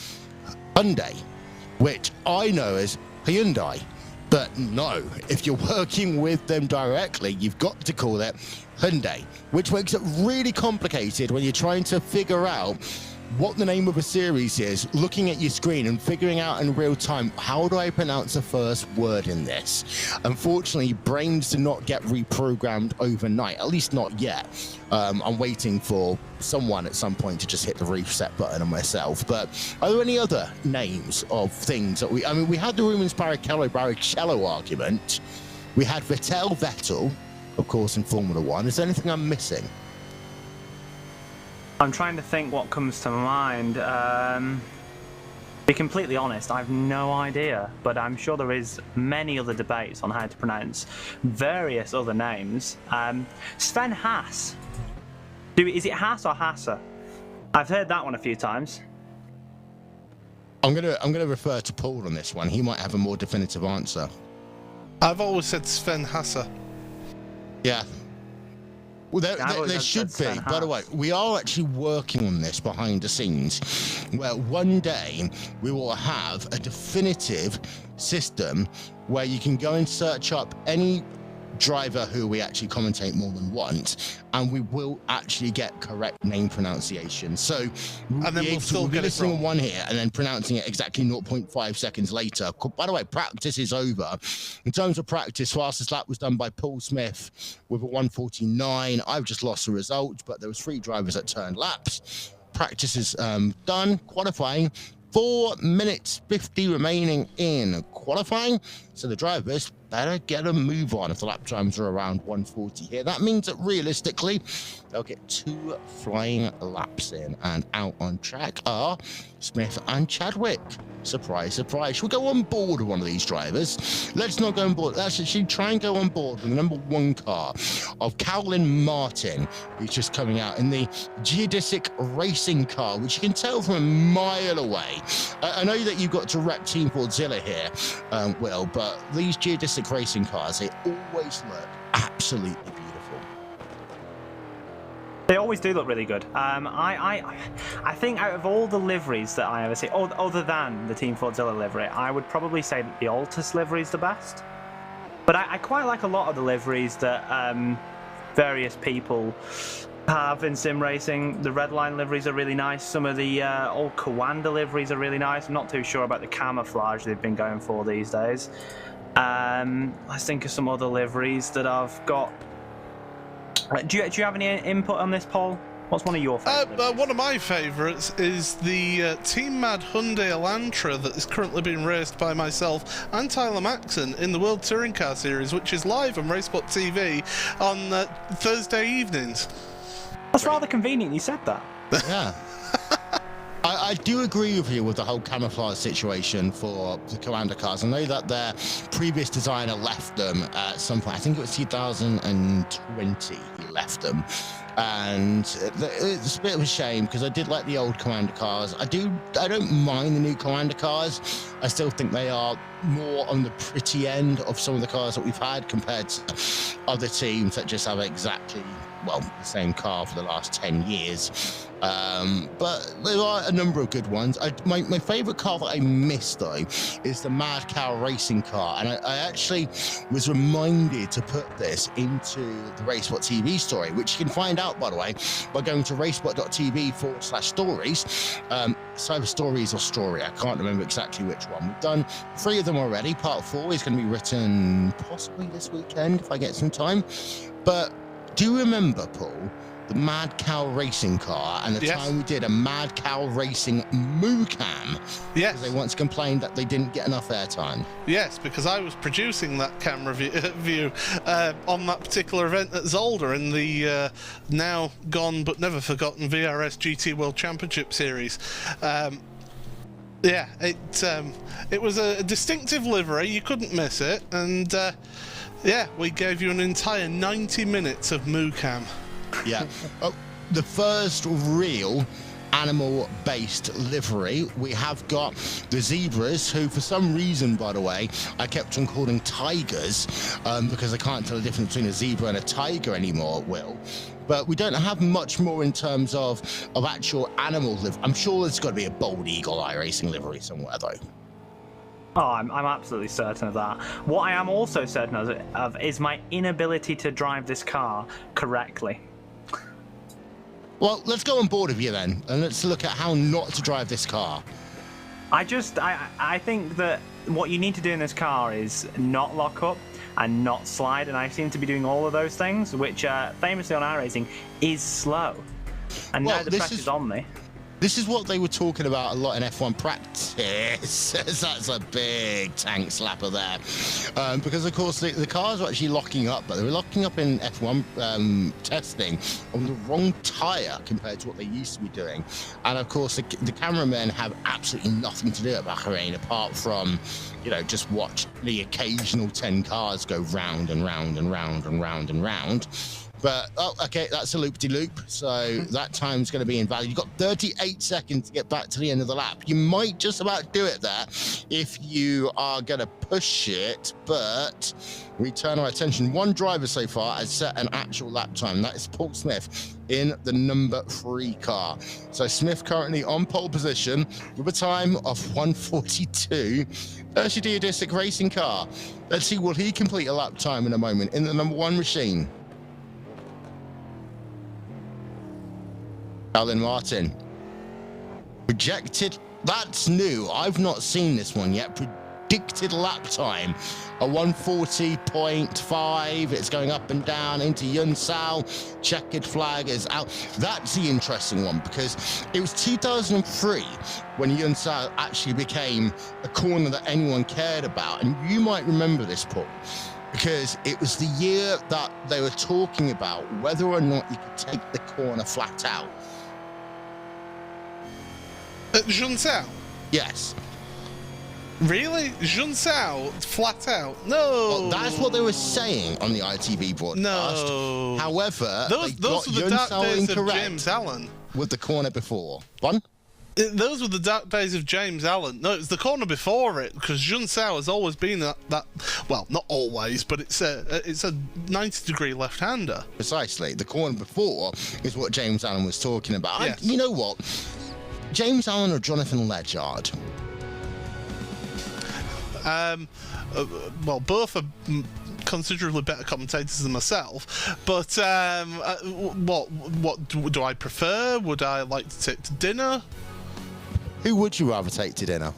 Hyundai, which I know as Hyundai. But no, if you're working with them directly, you've got to call it Hyundai, which makes it really complicated when you're trying to figure out what the name of a series is, looking at your screen and figuring out in real time, how do I pronounce the first word in this? Unfortunately, brains do not get reprogrammed overnight, at least not yet. I'm waiting for someone at some point to just hit the reset button on myself. But are there any other names of things that we had the Rubens Barrichello argument. We had Vettel, of course, in Formula 1. Is there anything I'm missing? I'm trying to think what comes to mind. Be completely honest, I have no idea, but I'm sure there is many other debates on how to pronounce various other names. Sven Haas. Is it Haas or Hassa? I've heard that one a few times. I'm gonna refer to Paul on this one. He might have a more definitive answer. I've always said Sven Hasse. Yeah. Well, there should be. By the way, we are actually working on this behind the scenes, where one day we will have a definitive system where you can go and search up any driver who we actually commentate more than once, and we will actually get correct name pronunciation. So we'll be listening on one here and then pronouncing it exactly 0.5 seconds later. By the way, practice is over. In terms of practice, fastest lap was done by Paul Smith with a 1:49. I've just lost the result, but there was 3 drivers that turned laps. Practice is done. Qualifying, 4 minutes 50 remaining in qualifying, so the drivers better get a move on if the lap times are around 1:40 here. That means that realistically they'll get 2 flying laps in, and out on track are Smith and Chadwick. Surprise, surprise. Should we go on board with one of these drivers? Let's not go on board. Let's actually try and go on board with the number 1 car of Cowlin Martin, who's just coming out in the geodesic racing car, which you can tell from a mile away. I know that you've got to rep Team Fordzilla here, Will, but these geodesic racing cars, they always look absolutely beautiful. They always do look really good. I think out of all the liveries that I ever see, other than the Team Fordzilla livery, I would probably say that the Altus livery is the best. But I quite like a lot of the liveries that various people have in sim racing. The Redline liveries are really nice. Some of the old Kawanda liveries are really nice. I'm not too sure about the camouflage they've been going for these days. Let's think of some other liveries that I've got. Do you have any input on this, Paul? What's one of your favourites? One of my favourites is the Team Mad Hyundai Elantra that is currently being raced by myself and Tyler Maxon in the World Touring Car Series, which is live on RaceSpotTV on Thursday evenings. That's rather convenient you said that. Yeah. I do agree with you with the whole camouflage situation for the Kawanda cars. I know that their previous designer left them at some point. I think it was 2020 he left them. And it's a bit of a shame because I did like the old Kawanda cars. I don't mind the new Kawanda cars. I still think they are more on the pretty end of some of the cars that we've had compared to other teams that just have exactly, well, the same car for the last 10 years. But there are a number of good ones. My favourite car that I missed, though, is the Mad Cow racing car. And I actually was reminded to put this into the RaceSpotTV story, which you can find out, by the way, by going to racespot.tv/stories. Cyber Stories or Story, I can't remember exactly which one. We've done 3 of them already. Part 4 is going to be written possibly this weekend if I get some time. But do you remember, Paul, the Mad Cow racing car and the time we did a Mad Cow racing Moocam? Yes. Because they once complained that they didn't get enough airtime. Yes, because I was producing that camera view on that particular event at Zolder in the now gone but never forgotten VRS GT World Championship Series. Yeah, it was a distinctive livery, you couldn't miss it, and yeah, we gave you an entire 90 minutes of Moocam. Yeah. Oh, the first real animal-based livery, we have got the zebras, who for some reason, by the way, I kept on calling tigers because I can't tell the difference between a zebra and a tiger anymore, Will. But we don't have much more in terms of actual animal livery. I'm sure there's got to be a Bold Eagle Eye racing livery somewhere, though. Oh, I'm absolutely certain of that. What I am also certain of is my inability to drive this car correctly. Well, let's go on board with you then, and let's look at how not to drive this car. I think that what you need to do in this car is not lock up and not slide, and I seem to be doing all of those things, which famously on iRacing is slow. And now the pressure's on me. This is what they were talking about a lot in F1 practice. That's a big tank slapper there. Because, of course, the cars were actually locking up, but they were locking up in F1 testing on the wrong tyre compared to what they used to be doing. And, of course, the cameramen have absolutely nothing to do at Bahrain apart from, you know, just watch the occasional 10 cars go round and round and round and round and round. But, oh, okay, that's a loop-de-loop, so that time's going to be invalid. You've got 38 seconds to get back to the end of the lap. You might just about do it there if you are going to push it, but we turn our attention. One driver so far has set an actual lap time. That is Paul Smith in the number 3 car. So Smith currently on pole position with a time of 1:42. Hershey Geodesic racing car. Let's see, will he complete a lap time in a moment in the number 1 machine? Alan Martin projected, that's new, I've not seen this one yet, predicted lap time a 1:40.5. It's going up and down into Yun Sao. Checkered flag is out. That's the interesting one, because it was 2003 when Yun Sao actually became a corner that anyone cared about, and you might remember this, Paul, because it was the year that they were talking about whether or not you could take the corner flat out. Yun Sao? Yes. Really? Yun Sao? Flat out? No. Well, that's what they were saying on the ITV broadcast. No. However, those were the dark days of James Allen. With the corner before. One? Those were the dark days of James Allen. No, it was the corner before it, because Yun Sao has always been that well, not always, but it's a 90-degree left-hander. Precisely. The corner before is what James Allen was talking about. Yes. You know what? James Allen or Jonathan Ledyard? Well, both are considerably better commentators than myself, but what do I prefer? Would I like to take to dinner? Who would you rather take to dinner?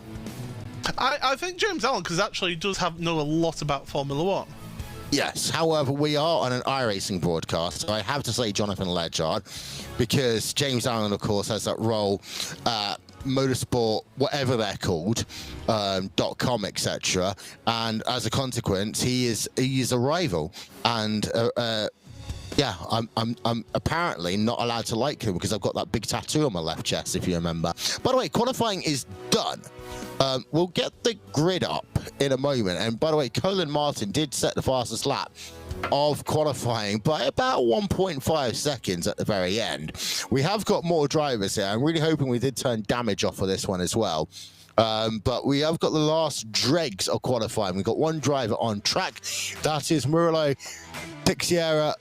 I think James Allen, because actually he does know a lot about Formula One. Yes, however, we are on an iRacing broadcast, so I have to say Jonathan Ledyard, because James Allen, of course, has that role, motorsport, whatever they're called, .com, etc. And as a consequence, he is a rival, and yeah, I'm apparently not allowed to like him because I've got that big tattoo on my left chest, if you remember. By the way, qualifying is done. We'll get the grid up in a moment. And by the way, Colin Martin did set the fastest lap of qualifying by about 1.5 seconds at the very end. We have got more drivers here. I'm really hoping we did turn damage off for this one as well. But we have got the last dregs of qualifying. We've got one driver on track. That is Murilo Teixeira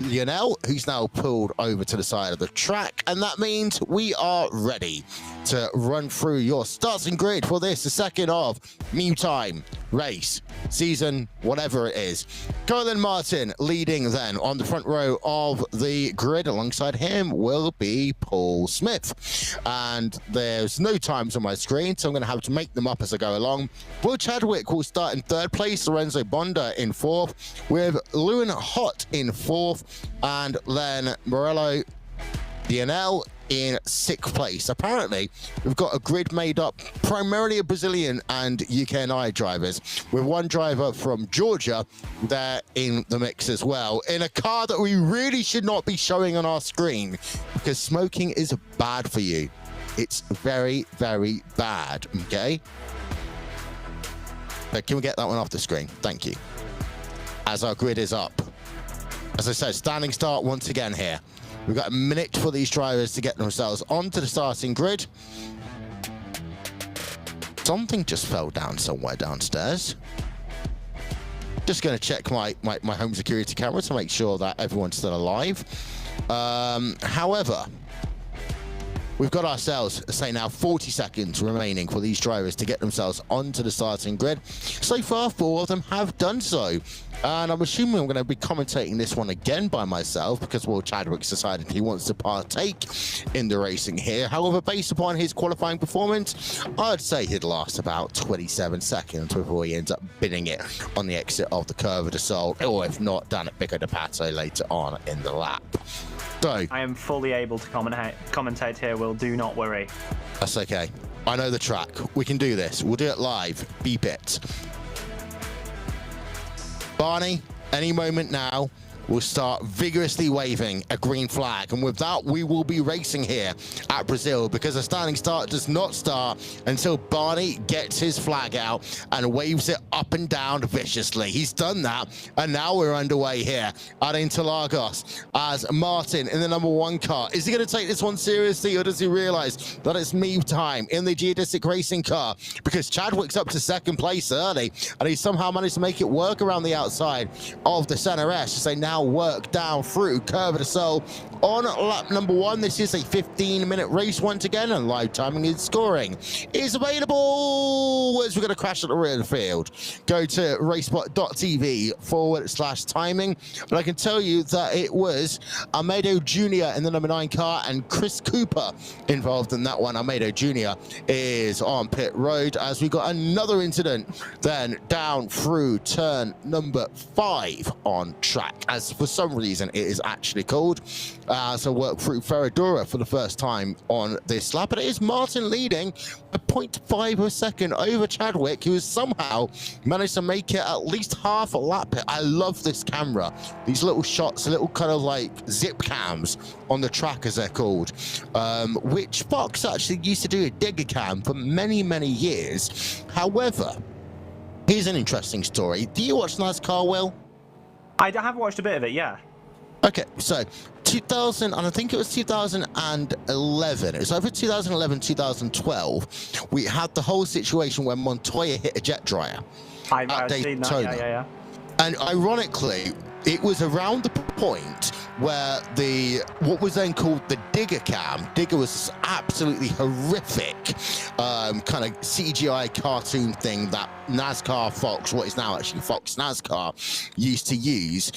Lionel, who's now pulled over to the side of the track, and that means we are ready to run through your starting grid for this, the second of Memetime race season, whatever it is. Colin Martin leading then on the front row of the grid. Alongside him will be Paul Smith, and there's no times on my screen, so I'm going to have to make them up as I go along. Will Chadwick will start in 3rd place, Lorenzo Bonda in 4th, with Lewin Hott in 4th, and then Morello DNL in 6th place. Apparently, we've got a grid made up primarily of Brazilian and UKNI drivers, with one driver from Georgia there in the mix as well, in a car that we really should not be showing on our screen because smoking is bad for you. It's very, very bad, okay? So can we get that one off the screen? Thank you. As our grid is up. As I said, standing start once again here. We've got a minute for these drivers to get themselves onto the starting grid. Something just fell down somewhere downstairs. Just going to check my home security camera to make sure that everyone's still alive. However, we've got ourselves, say now, 40 seconds remaining for these drivers to get themselves onto the starting grid. So far, 4 of them have done so. And I'm assuming I'm going to be commentating this one again by myself because Will Chadwick's decided he wants to partake in the racing here. However, based upon his qualifying performance, I'd say he'd last about 27 seconds before he ends up binning it on the exit of the Curva de Sol, or if not, down at Pico de Pato later on in the lap. So I am fully able to commentate here, Will. Do not worry. That's okay. I know the track. We can do this. We'll do it live. Beep it. Barney, any moment now, we'll start vigorously waving a green flag. And with that, we will be racing here at Brazil, because a standing start does not start until Barney gets his flag out and waves it up and down viciously. He's done that, and now we're underway here at Interlagos as Martin in the #1 car. Is he going to take this one seriously, or does he realize that it's Memetime in the geodesic racing car? Because Chadwick's up to second place early, and he somehow managed to make it work around the outside of the center S as they now work down through Curva de Sol on lap #1. This is a 15-minute race once again, and live timing and scoring is available as we're going to crash at the rear of the field. Go to RaceSpotTV/timing, and I can tell you that it was Almeida Jr. in the #9 car and Chris Cooper involved in that one. Almeida Jr. is on pit road as we got another incident then down through turn #5 on track, as for some reason it is actually called. So work through Ferradura for the first time on this lap, but it is Martin leading a 0.5 of a second over Chadwick, who has somehow managed to make it at least half a lap. I love this camera, these little shots, little kind of like zip cams on the track as they're called, which Fox actually used to do a digger cam for many years. However, here's an interesting story. Do you watch NASCAR, Will? I have watched a bit of it, yeah. Okay, so 2000, and I think it was 2011. It was over 2011, 2012. We had the whole situation where Montoya hit a jet dryer at Daytona. Yeah. And ironically, it was around the point where what was then called the digger cam. Digger was absolutely horrific kind of CGI cartoon thing that NASCAR Fox, what is now actually Fox NASCAR, used to use.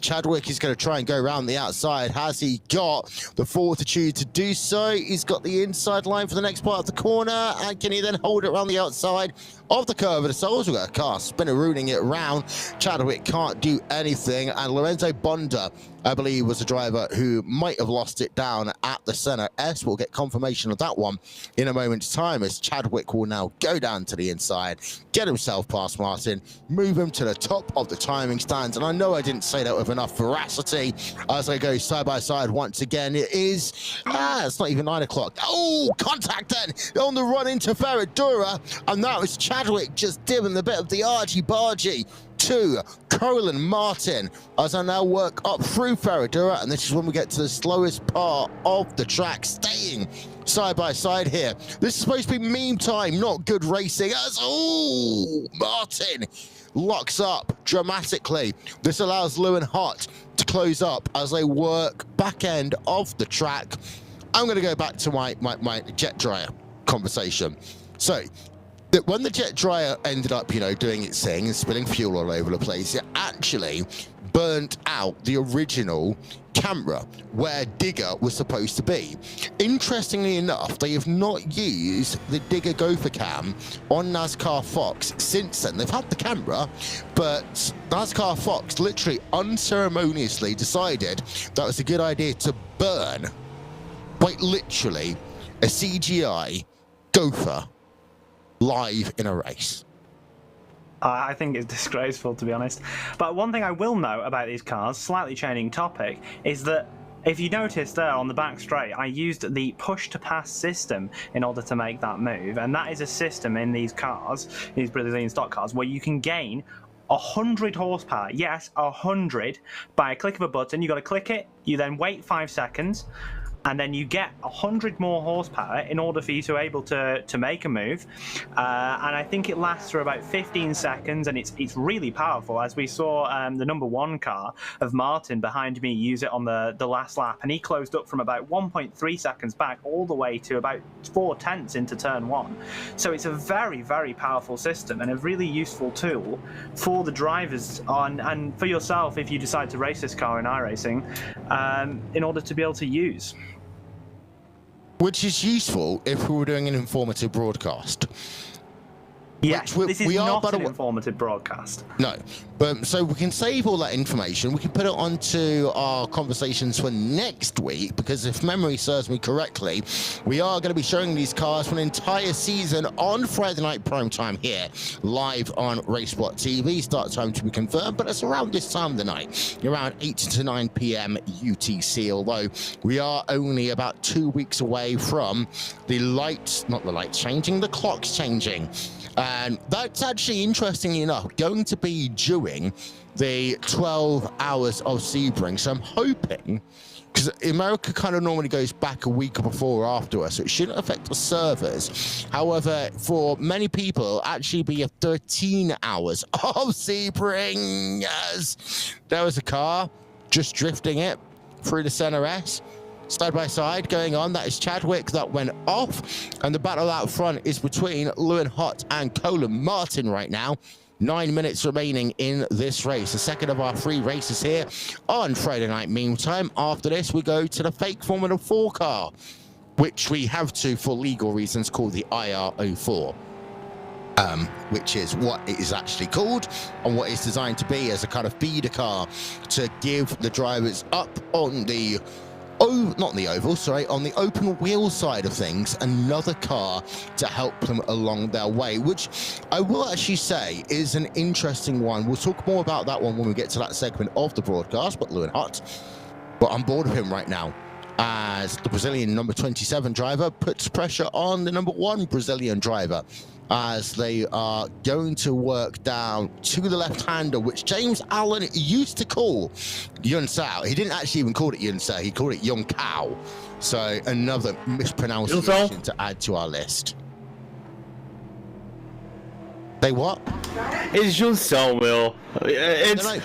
Chadwick is going to try and go around the outside. Has he got the fortitude to do so? He's got the inside line for the next part of the corner, and can he then hold it around the outside of the curve of the souls? We've got a car spinner rooting it around. Chadwick can't do anything, and Lorenzo Bonda, I believe, was a driver who might have lost it down at the center S. We'll get confirmation of that one in a moment's time, as Chadwick will now go down to the inside, get himself past Martin, move him to the top of the timing stands. And I know I didn't say that with enough veracity as they go side by side once again. It is, it's not even 9 o'clock. Oh, contact then on the run into Ferradura, and that was Chadwick just giving the bit of the argy-bargy to Colin Martin as I now work up through Ferradura, and this is when we get to the slowest part of the track, staying side by side here. This is supposed to be meme time, not good racing, as Martin locks up dramatically. This allows Lewin Hott to close up as they work back end of the track. I'm going to go back to my jet dryer conversation. So that when the jet dryer ended up, doing its thing and spilling fuel all over the place, it actually burnt out the original camera where Digger was supposed to be. Interestingly enough, they have not used the Digger Gopher cam on NASCAR Fox since then. They've had the camera, but NASCAR Fox literally unceremoniously decided that was a good idea to burn, quite literally, a CGI Gopher live in a race. I think it's disgraceful, to be honest. But one thing I will note about these cars, slightly changing topic, is that if you notice there on the back straight, I used the push-to-pass system in order to make that move, and that is a system in these cars, these Brazilian stock cars, where you can gain 100 horsepower. Yes, 100 by a click of a button. You got to click it, you then wait 5 seconds, and then you get 100 more horsepower in order for you to be able to make a move. And I think it lasts for about 15 seconds, and it's really powerful, as we saw the #1 car of Martin behind me use it on the last lap, and he closed up from about 1.3 seconds back all the way to about 4/10 into turn 1. So it's a very, very powerful system and a really useful tool for the drivers and for yourself if you decide to race this car in iRacing, in order to be able to use. Which is useful if we were doing an informative broadcast. Yes, this is not an informative broadcast. No, but so we can save all that information. We can put it onto our conversations for next week, because if memory serves me correctly, we are going to be showing these cars for an entire season on Friday night prime time here, live on RaceSpotTV. Start time to be confirmed, but it's around this time of the night, around 8 to 9 p.m. UTC, although we are only about 2 weeks away from the clock's changing. And that's actually, interestingly enough, going to be during the 12 hours of Sebring. So I'm hoping, because America kind of normally goes back a week before or after us, so it shouldn't affect the servers. However, for many people, it'll actually be a 13 hours of Sebring. Yes. There was a car just drifting it through the center S. Side by side going on. That is Chadwick that went off, and the battle out front is between Lewin Hott and Colin Martin right now. 9 minutes remaining in this race, the second of our 3 races here on Friday night Memetime. After this, we go to the fake Formula 4 car, which we have to, for legal reasons, call the IR04. Which is what it is actually called, and what it's designed to be as a kind of feeder car to give the drivers up on the on the open wheel side of things, another car to help them along their way, which I will actually say is an interesting one. We'll talk more about that one when we get to that segment of the broadcast, but Lewin Hott, we're on board with him right now, as the Brazilian number 27 driver puts pressure on the number 1 Brazilian driver, as they are going to work down to the left-hander, which James Allen used to call Yun Sao. He didn't actually even call it Yun Sao, he called it Yun Cao. So another mispronunciation to add to our list. Say what? It's Yun Sao, Will. It's... No,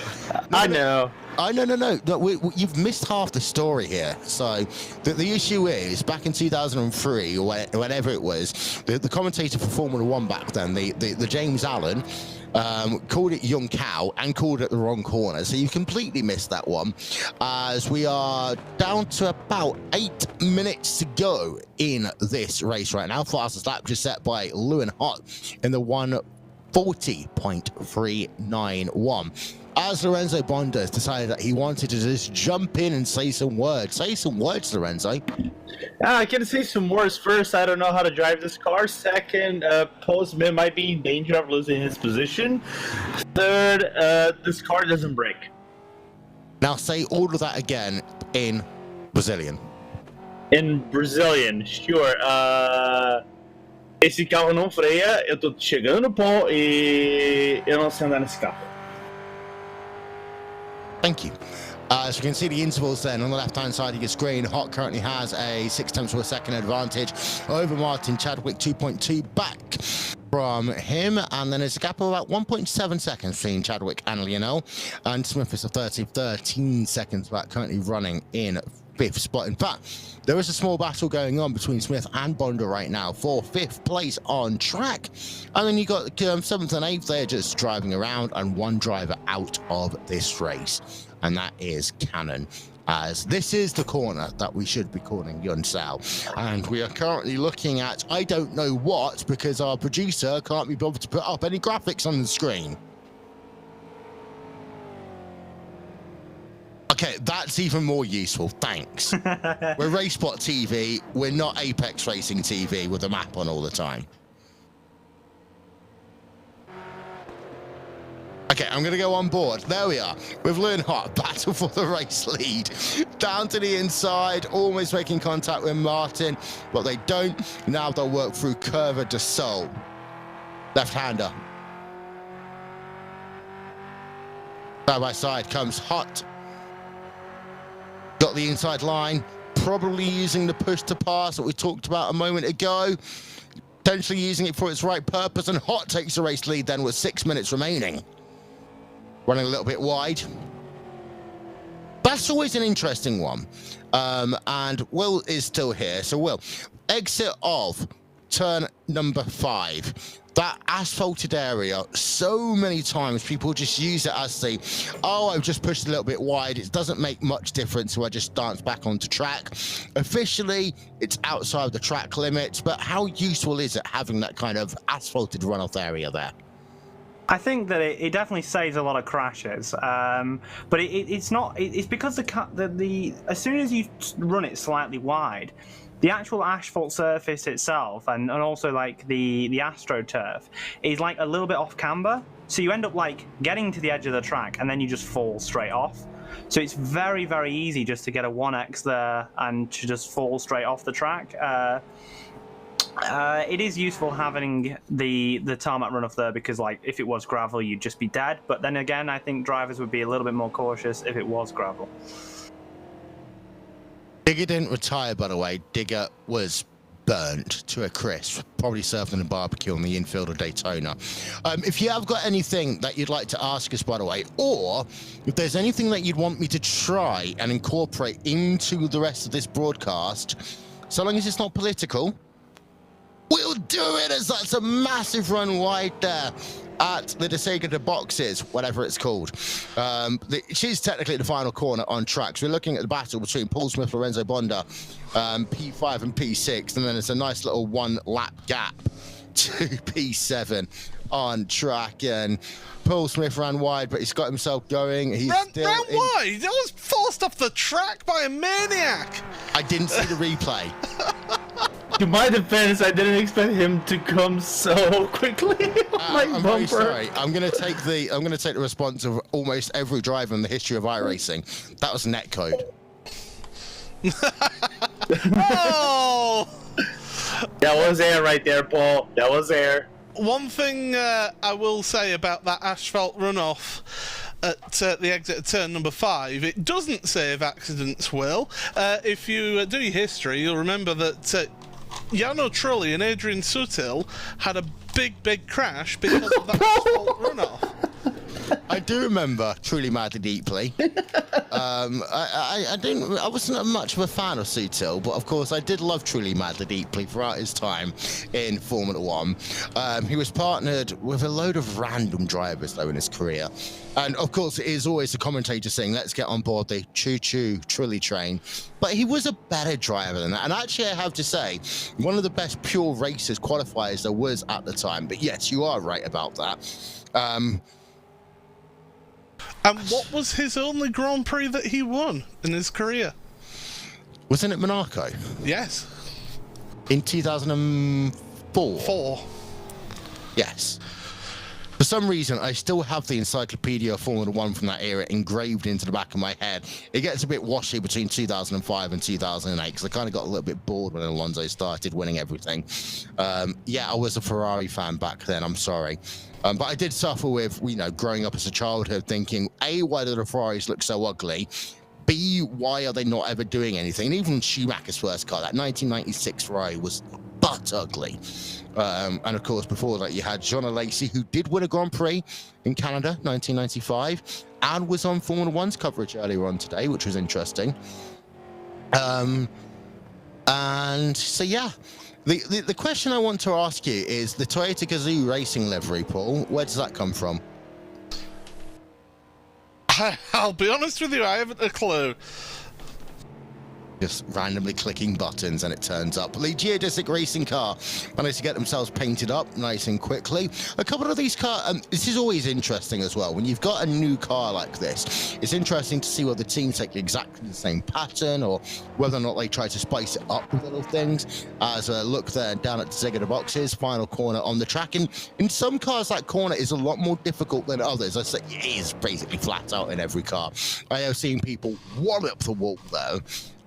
I know. No. You've missed half the story here. So the issue is, back in 2003, or whenever it was, the commentator for Formula 1 back then, the James Allen, called it Yun Cao and called it the wrong corner. So you completely missed that one, as we are down to about 8 minutes to go in this race right now. Fastest lap just set by Lewin Hott in the 1:40.391. As Lorenzo Bondas decided that he wanted to just jump in and say some words. Say some words, Lorenzo. I can say some words. First, I don't know how to drive this car. Second, Postman might be in danger of losing his position. Third, this car doesn't break. Now say all of that again in Brazilian. In Brazilian, sure. Esse carro não freia, eu tô chegando no pó e eu não sei andar nesse carro. Thank you. As you can see the intervals then, on the left-hand side of your screen, Hott currently has a 0.6 advantage over Martin. Chadwick 2.2 back from him, and then there's a gap of about 1.7 seconds between Chadwick and Lionel, and Smith is a 13 seconds back, currently running in 5th spot. In fact, there is a small battle going on between Smith and Bonda right now for 5th place on track, and then you got 7th and 8th there just driving around, and 1 driver out of this race, and that is Cannon, as this is the corner that we should be calling Yun Sao, and we are currently looking at I don't know what, because our producer can't be bothered to put up any graphics on the screen. Okay, that's even more useful, thanks. We're RaceSpotTV, we're not Apex Racing TV with a map on all the time. Okay, I'm going to go on board. There we are. With Lewin Hott, battle for the race lead. Down to the inside, almost making contact with Martin, but they don't. Now they'll work through Curva de Sol. Left-hander. Side by side comes Hott. Got the inside line, probably using the push to pass that we talked about a moment ago. Potentially using it for its right purpose, and Hott takes the race lead then with 6 minutes remaining. Running a little bit wide. That's always an interesting one. And Will is still here. So Will, exit of turn number 5. that asphalted area, so many times people just use it as the, oh, I've just pushed a little bit wide. It doesn't make much difference, so I just dance back onto track. Officially, it's outside the track limits, but how useful is it having that kind of asphalted runoff area there? I think that it definitely saves a lot of crashes, but it's not. It's because the as soon as you run it slightly wide, the actual asphalt surface itself, and also like the AstroTurf, is like a little bit off camber. So you end up like getting to the edge of the track and then you just fall straight off. So it's very, very easy just to get a 1x there and to just fall straight off the track. It is useful having the tarmac runoff there because, like, if it was gravel, you'd just be dead. But then again, I think drivers would be a little bit more cautious if it was gravel. Digger didn't retire, by the way. Digger was burnt to a crisp, probably served in a barbecue on the infield of Daytona. If you have got anything that you'd like to ask us, by the way, or if there's anything that you'd want me to try and incorporate into the rest of this broadcast, so long as it's not political, we'll do it, as that's a massive run wide there at the Desega de Boxes, whatever it's called. It is technically the final corner on track. So we're looking at the battle between Paul Smith, Lorenzo Bonda, P5 and P6, and then it's a nice little 1 lap gap to P7 on track. And Paul Smith ran wide, but he's got himself going. He's ran still wide? That was forced off the track by a maniac. I didn't see the replay. To my defense, I didn't expect him to come so quickly. I'm very sorry. I'm going to take the response of almost every driver in the history of iRacing. That was netcode. Oh! That was air right there, Paul. That was air. One thing I will say about that asphalt runoff at the exit of turn number 5, it doesn't save accidents, Will. If you do your history, you'll remember that Jarno Trulli and Adrian Sutil had a big crash because of that asphalt runoff. I do remember Truly Madly Deeply. I wasn't much of a fan of Sutil, but of course I did love Truly Madly Deeply throughout his time in Formula 1. He was partnered with a load of random drivers though in his career. And of course it is always the commentator saying, let's get on board the choo-choo Trulli train. But he was a better driver than that. And actually I have to say, one of the best pure racers qualifiers there was at the time. But yes, you are right about that. And what was his only Grand Prix that he won in his career? Wasn't it Monaco? Yes. In 2004? 4. Yes. For some reason, I still have the Encyclopedia of Formula 1 from that era engraved into the back of my head. It gets a bit washy between 2005 and 2008 because I kind of got a little bit bored when Alonso started winning everything. Yeah, I was a Ferrari fan back then, I'm sorry. But I did suffer with, growing up as a childhood thinking, A, why do the Ferraris look so ugly? B, why are they not ever doing anything? And even Schumacher's first car, that 1996 Ferrari, was butt ugly. And of course, before that, you had John Lacey, who did win a Grand Prix in Canada, 1995, and was on Formula 1's coverage earlier on today, which was interesting. And so, yeah. The question I want to ask you is the Toyota Gazoo Racing livery, Paul. Where does that come from? I'll be honest with you, I haven't a clue. Just randomly clicking buttons and it turns up. The geodesic racing car managed to get themselves painted up nice and quickly. A couple of these cars, this is always interesting as well. When you've got a new car like this, it's interesting to see whether the teams take exactly the same pattern or whether or not they try to spice it up with little things. As a look there down at the Desega de Boxes, final corner on the track. And in some cars, that corner is a lot more difficult than others. I say it is basically flat out in every car. I have seen people wallop the wall though.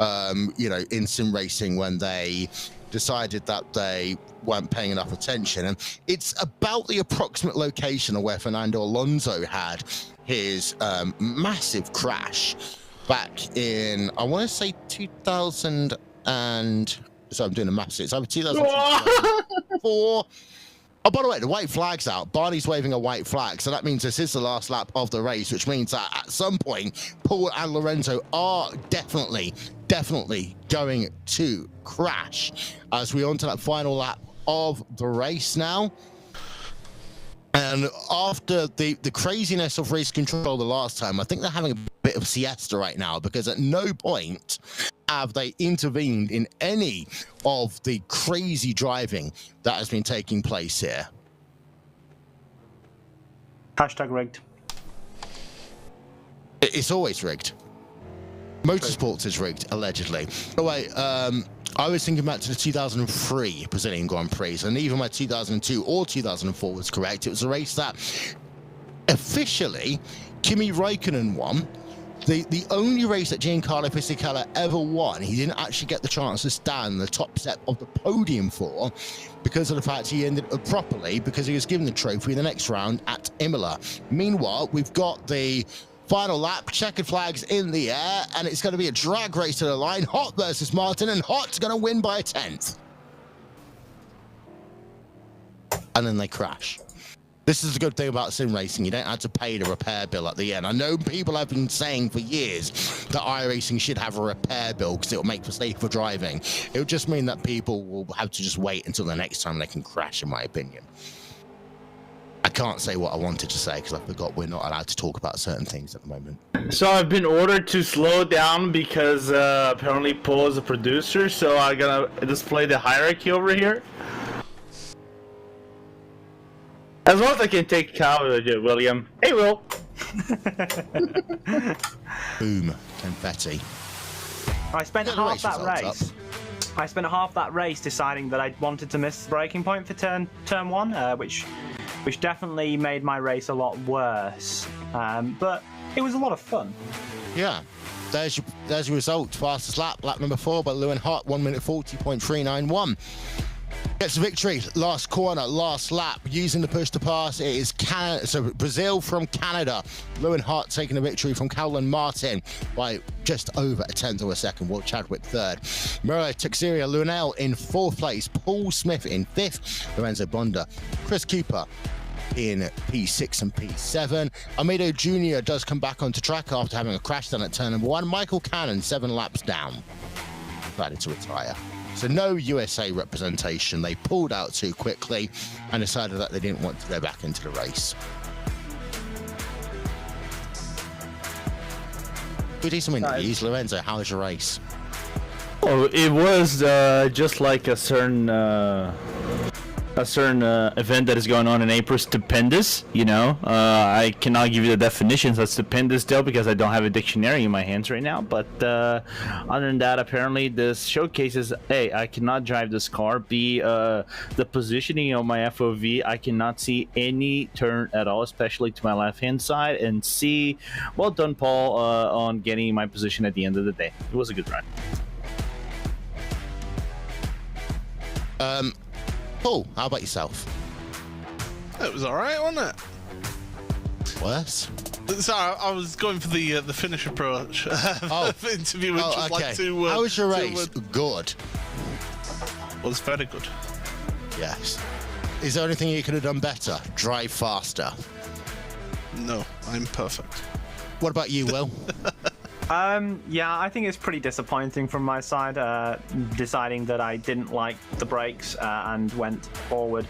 In sim racing when they decided that they weren't paying enough attention. And it's about the approximate location of where Fernando Alonso had his massive crash back in, I want to say 2000 and... So I'm doing the maths. It's either 2004... Oh, by the way, the white flag's out. Barney's waving a white flag, so that means this is the last lap of the race, which means that at some point, Paul and Lorenzo are definitely going to crash as we on to that final lap of the race now. And after the craziness of race control the last time, I think they're having a bit of siesta right now, because at no point have they intervened in any of the crazy driving that has been taking place here. Hashtag rigged. It's always rigged. Motorsports is rigged, allegedly. By the way, I was thinking back to the 2003 Brazilian Grand Prix, and even my 2002 or 2004 was correct. It was a race that officially Kimi Räikkönen won. The only race that Giancarlo Fisichella ever won, he didn't actually get the chance to stand in the top step of the podium for, because of the fact he ended up properly, because he was given the trophy in the next round at Imola. Meanwhile, we've got the final lap, checkered flags in the air, and it's going to be a drag race to the line. Hot versus Martin, and Hot's going to win by a 10th. And then they crash. This is the good thing about sim racing. You don't have to pay the repair bill at the end. I know people have been saying for years that iRacing should have a repair bill because it will make for safer driving. It would just mean that people will have to just wait until the next time they can crash, in my opinion. I can't say what I wanted to say because I forgot we're not allowed to talk about certain things at the moment. So I've been ordered to slow down because apparently Paul is a producer, so I'm gonna display the hierarchy over here. As long as I can take coverage, William. Hey, Will. Boom. Confetti. I spent half that race. I spent half that race deciding that I wanted to miss the breaking point for turn one, which definitely made my race a lot worse. But it was a lot of fun. Yeah. There's your result. Fastest lap number 4 by Lewin Hart, 1 minute 40.391. Gets a victory, last corner, last lap, using the push to pass. It is Canada, so Brazil from Canada. Lewin Hart taking a victory from Calvin Martin by just over a tenth of a second. Will Chadwick third. Murray Teixeira Lunel in 4th place. Paul Smith in 5th. Lorenzo Bonda. Chris Cooper in P6 and P7. Almeida Jr. does come back onto track after having a crash done at turn number 1. Michael Cannon, 7 laps down. Decided to retire. So no USA representation. They pulled out too quickly and decided that they didn't want to go back into the race. Good do some interviews. Lorenzo, how was your race? Oh, it was just like a certain event that is going on in April. Stupendous, you know. I cannot give you the definitions of stupendous still because I don't have a dictionary in my hands right now. But other than that, apparently this showcases: A, I cannot drive this car. B, the positioning of my FOV, I cannot see any turn at all, especially to my left-hand side. And C, well done, Paul, on getting my position at the end of the day. It was a good run. Paul, how about yourself? It was alright, wasn't it? Worse? Sorry, I was going for the finish approach of the interview, which was okay. like to... how was your race? Good. Was very good. Yes. Is there anything you could have done better? Drive faster. No, I'm perfect. What about you, Will? Yeah, I think it's pretty disappointing from my side, deciding that I didn't like the brakes and went forward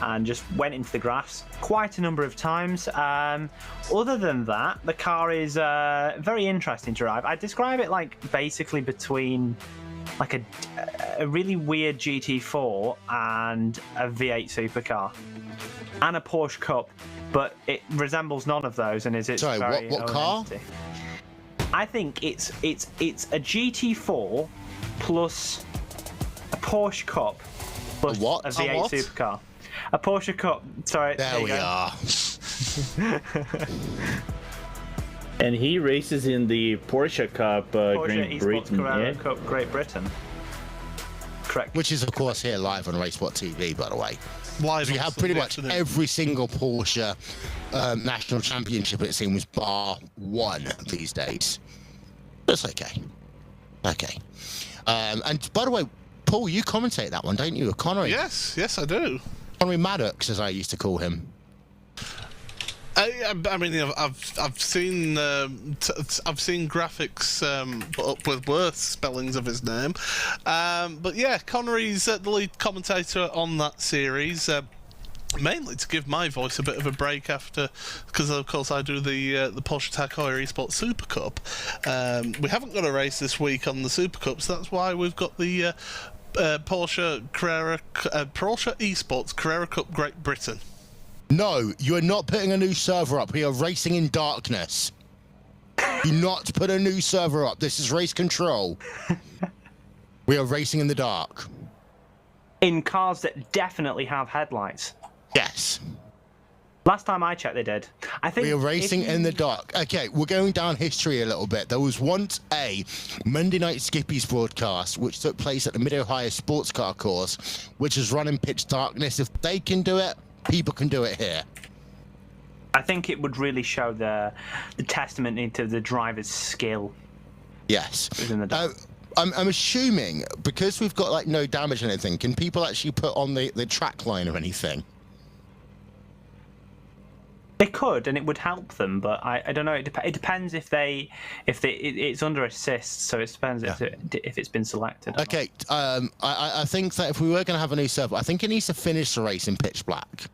and just went into the grass quite a number of times. Other than that, the car is very interesting to drive. I describe it like basically between like a really weird GT4 and a V8 supercar and a Porsche Cup, but it resembles none of those and is its Sorry, very what car? entity. I think it's a GT4 plus a Porsche Cup plus a what? a V8 supercar. A Porsche Cup. Sorry. There we are. And he races in the Porsche Cup, Great Britain. Yeah? Cup, Great Britain. Correct. Which is, of course, here live on RaceSpotTV, by the way. Live so you have pretty much every single Porsche national championship, it seems, bar one these days. That's okay. Okay. And by the way, Paul, you commentate that one, don't you? Connery? Yes, I do. Connery Maddox, as I used to call him. I mean, I've seen graphics put up with worse spellings of his name, but yeah, Connery's the lead commentator on that series. mainly to give my voice a bit of a break after, because of course I do the Porsche Tag Heuer Esports Super Cup. We haven't got a race this week on the Super Cup, so that's why we've got the Porsche Esports Carrera Cup Great Britain. No, you are not putting a new server up. We are racing in darkness. Do not put a new server up. This is race control. We are racing in the dark. In cars that definitely have headlights. Yes. Last time I checked, they did. I think we are racing in the dark. Okay, we're going down history a little bit. There was once a Monday Night Skippy's broadcast, which took place at the Mid-Ohio Sports Car Course, which is run in pitch darkness. If they can do it, people can do it here. I think it would really show the testament to the driver's skill. Yes. Within the dark. I'm assuming, because we've got like no damage or anything, can people actually put on the track line or anything? They could, and it would help them, but I don't know. It depends if it's under assist, so it depends if it's been selected. Okay, I think that if we were going to have a new server, I think it needs to finish the race in pitch black.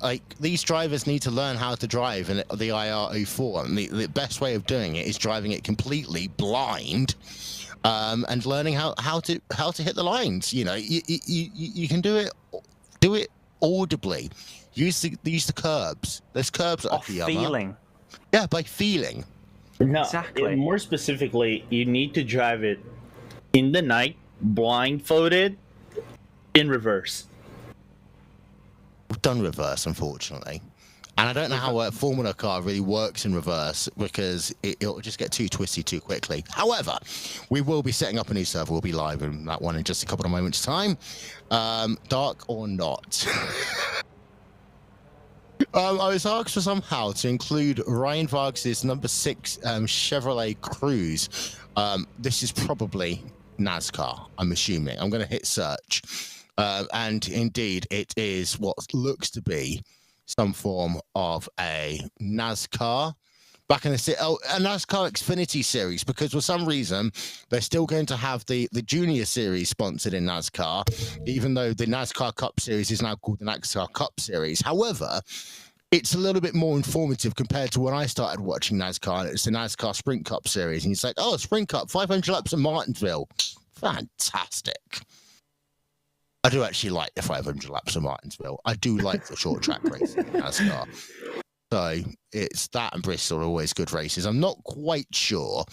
Like, these drivers need to learn how to drive in the IR04, and the best way of doing it is driving it completely blind, and learning how to hit the lines. You know, you can do it audibly. Use the curbs. There's curbs at Akiyama. Feeling. Yeah, by feeling. No, exactly. More specifically, you need to drive it in the night, blindfolded, in reverse. We've done reverse, unfortunately. And I don't know how a Formula car really works in reverse, because it'll just get too twisty too quickly. However, we will be setting up a new server. We'll be live in that one in just a couple of moments' time. Dark or not. I was asked for somehow to include Ryan Vargas' number 6 Chevrolet Cruze. This is probably NASCAR, I'm assuming. I'm going to hit search. And indeed, it is what looks to be some form of a NASCAR. Back in a NASCAR Xfinity Series, because for some reason they're still going to have the Junior Series sponsored in NASCAR, even though the NASCAR Cup Series is now called the NASCAR Cup Series. However, it's a little bit more informative compared to when I started watching NASCAR. It's the NASCAR Sprint Cup Series, and it's like, oh, Sprint Cup, 500 laps at Martinsville. Fantastic. I do actually like the 500 laps of Martinsville. I do like the short track racing in NASCAR. So it's that, and Bristol are always good races. I'm not quite sure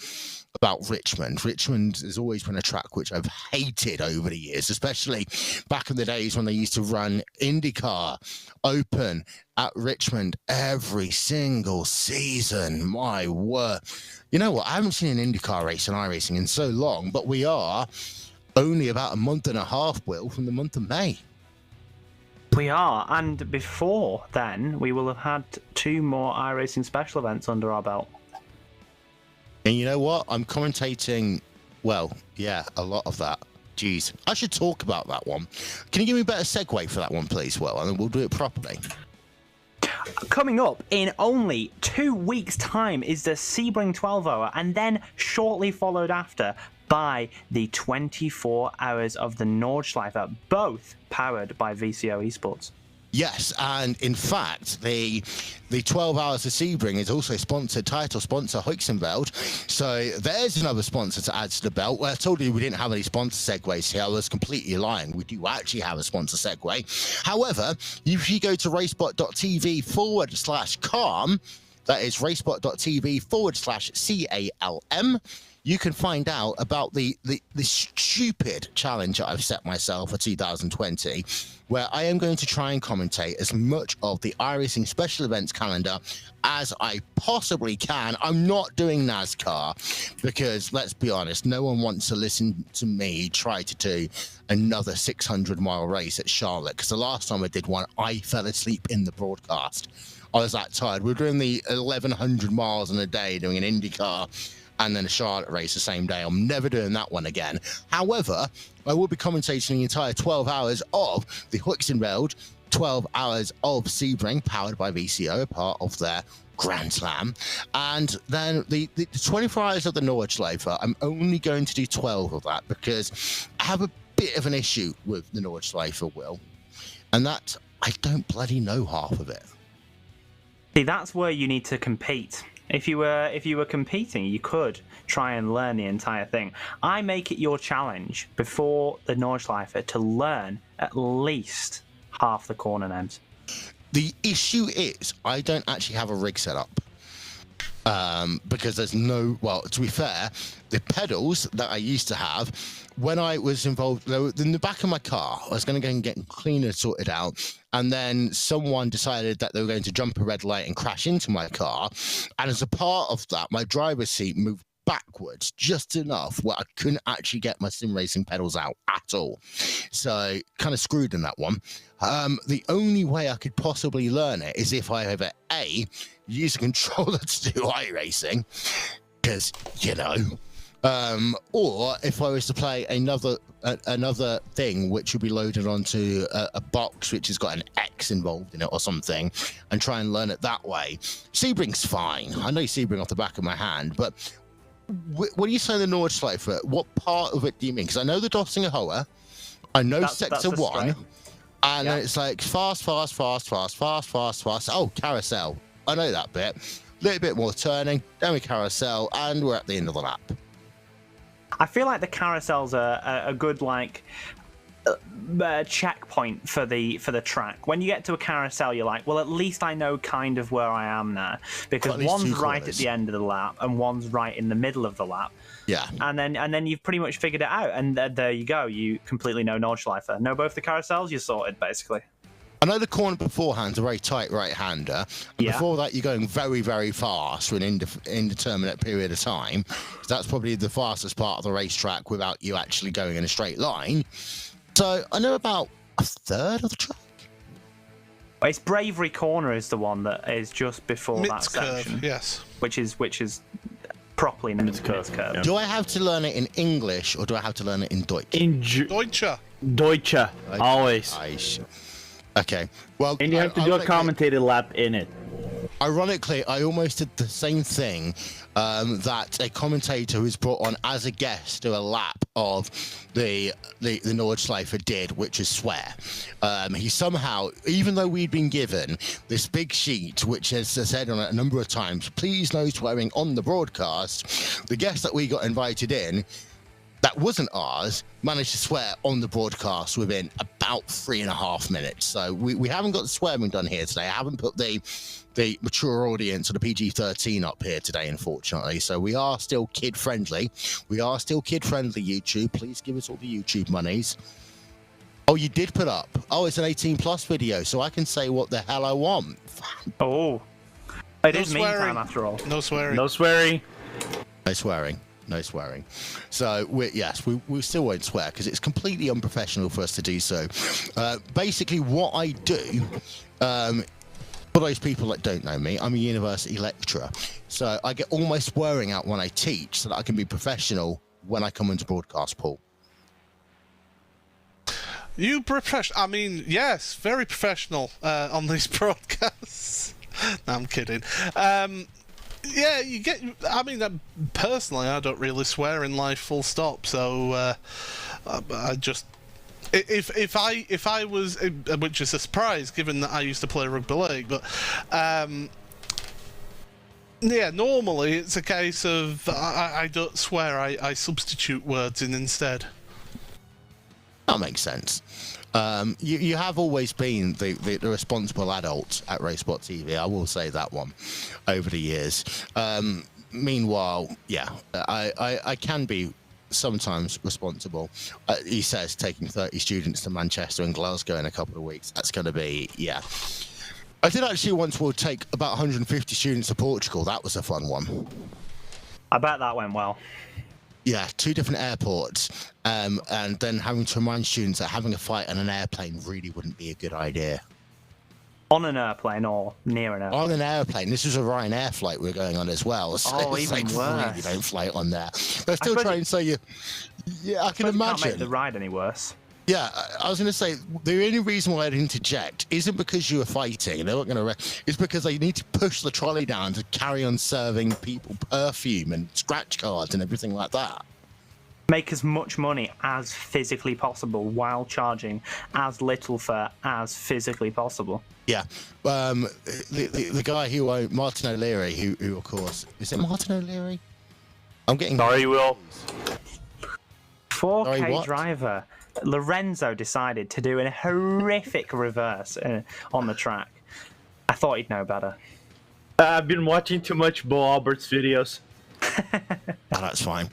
about Richmond. Richmond has always been a track which I've hated over the years, especially back in the days when they used to run IndyCar Open at Richmond every single season. My word. You know what? I haven't seen an IndyCar race in iRacing in so long, but we are only about a month and a half, Will, from the month of May. We are, and before then, we will have had 2 more iRacing special events under our belt. And you know what? I'm commentating, well, yeah, a lot of that. Jeez, I should talk about that one. Can you give me a better segue for that one, please, Will? And then we'll do it properly. Coming up in only 2 weeks' time is the Sebring 12-hour, and then shortly followed after by the 24 hours of the Nordschleife, both powered by VCO Esports. Yes, and in fact, the 12 hours of Sebring is also title sponsor Huixenveld. So there's another sponsor to add to the belt. Well, I told you we didn't have any sponsor segues here. I was completely lying. We do actually have a sponsor segue. However, if you go to RaceSpot.tv/calm, that is RaceSpot.tv/CALM, you can find out about the stupid challenge that I've set myself for 2020, where I am going to try and commentate as much of the iRacing special events calendar as I possibly can. I'm not doing NASCAR because, let's be honest, no one wants to listen to me try to do another 600-mile race at Charlotte, because the last time I did one, I fell asleep in the broadcast. I was that tired. We're doing the 1,100 miles in a day, doing an IndyCar and then a Charlotte race the same day. I'm never doing that one again. However, I will be commentating the entire 12 hours of the Huixenveld, 12 hours of Sebring, powered by VCO, a part of their Grand Slam. And then the 24 hours of the Nordschleife, I'm only going to do 12 of that because I have a bit of an issue with the Nordschleife, Will. And that I don't bloody know half of it. See, that's where you need to compete. If you were competing, you could try and learn the entire thing. I make it your challenge before the Nordschleife to learn at least half the corner names. The issue is I don't actually have a rig set up. Because there's no, well, to be fair, the pedals that I used to have, when I was involved, they were in the back of my car. I was going to go and get cleaner sorted out, and then someone decided that they were going to jump a red light and crash into my car, and as a part of that, my driver's seat moved backwards just enough where I couldn't actually get my sim racing pedals out at all. So kind of screwed in that one. The only way I could possibly learn it is if I ever use a controller to do iRacing, because or if I was to play another thing which would be loaded onto a box which has got an X involved in it or something, and try and learn it that way. Sebring's fine. I know Sebring off the back of my hand, but when you say the Nordschleife, what part of it do you mean? Because I know the Dossinger Hoa, I know Sector 1, and then it's like fast. Oh, carousel. I know that bit. A little bit more turning, then we carousel, and we're at the end of the lap. I feel like the carousels are a good checkpoint for the track. When you get to a carousel, you're like, well, at least I know kind of where I am now, because one's right at the end of the lap and one's right in the middle of the lap. Yeah. And then you've pretty much figured it out, and there you go. You completely know Nordschleife. Know both the carousels, you're sorted basically. I know the corner beforehand's a very tight right-hander. And before that, you're going very, very fast for an indeterminate period of time. That's probably the fastest part of the racetrack without you actually going in a straight line. So I know about a third of the track. It's Bravery Corner is the one that is just before that section. Curve, yes. Which is properly named curve. Yeah. Do I have to learn it in English or do I have to learn it in Deutsch? Deutsche. Always. Okay. Well, and you have to do a commentated lap in it. Ironically, I almost did the same thing that a commentator who's brought on as a guest to a lap of the Nordschleife did, which is swear. He somehow, even though we'd been given this big sheet, which has said on it a number of times, please no swearing on the broadcast, the guest that we got invited in, that wasn't ours, managed to swear on the broadcast within about 3.5 minutes. So we haven't got the swearing done here today. I haven't put the mature audience or the PG-13 up here today, unfortunately. So we are still kid-friendly. YouTube. Please give us all the YouTube monies. Oh, you did put up. Oh, it's an 18+ video, so I can say what the hell I want. Oh. It is Memetime after all. No swearing. No swearing. So we still won't swear because it's completely unprofessional for us to do so. Basically, what I do, for those people that don't know me, I'm a university lecturer. So I get all my swearing out when I teach so that I can be professional when I come into broadcast, Paul. You professional? I mean, yes, very professional on these broadcasts. No, I'm kidding. Yeah, you get. I mean, personally, I don't really swear in life, full stop. So I just, if I was, which is a surprise given that I used to play rugby league, but yeah, normally it's a case of I don't swear. I substitute words in instead. That makes sense. You have always been the responsible adult at RaceSpotTV. I will say that one over the years. Meanwhile, yeah, I can be sometimes responsible. He says taking 30 students to Manchester and Glasgow in a couple of weeks. That's going to be, yeah. I did actually once take about 150 students to Portugal. That was a fun one. I bet that went well. Yeah, 2 different airports, and then having to remind students that having a fight on an airplane really wouldn't be a good idea. On an airplane or near an airplane? On an airplane. This was a Ryanair flight we were going on as well. So it's even worse. Really don't fly on there. They're still trying to say you... Yeah, I can imagine. You can't make the ride any worse. Yeah, I was going to say, the only reason why I'd interject isn't because you were fighting. They weren't going to... It's because they need to push the trolley down to carry on serving people perfume and scratch cards and everything like that. make as much money as physically possible while charging as little for as physically possible. Yeah. The guy who owned Martin O'Leary, who of course, is it Martin O'Leary? I'm getting... Sorry, Will. 4K Sorry, driver. Lorenzo decided to do a horrific reverse on the track. I thought he'd know better. I've been watching too much Bo Albert's videos. Oh, that's fine.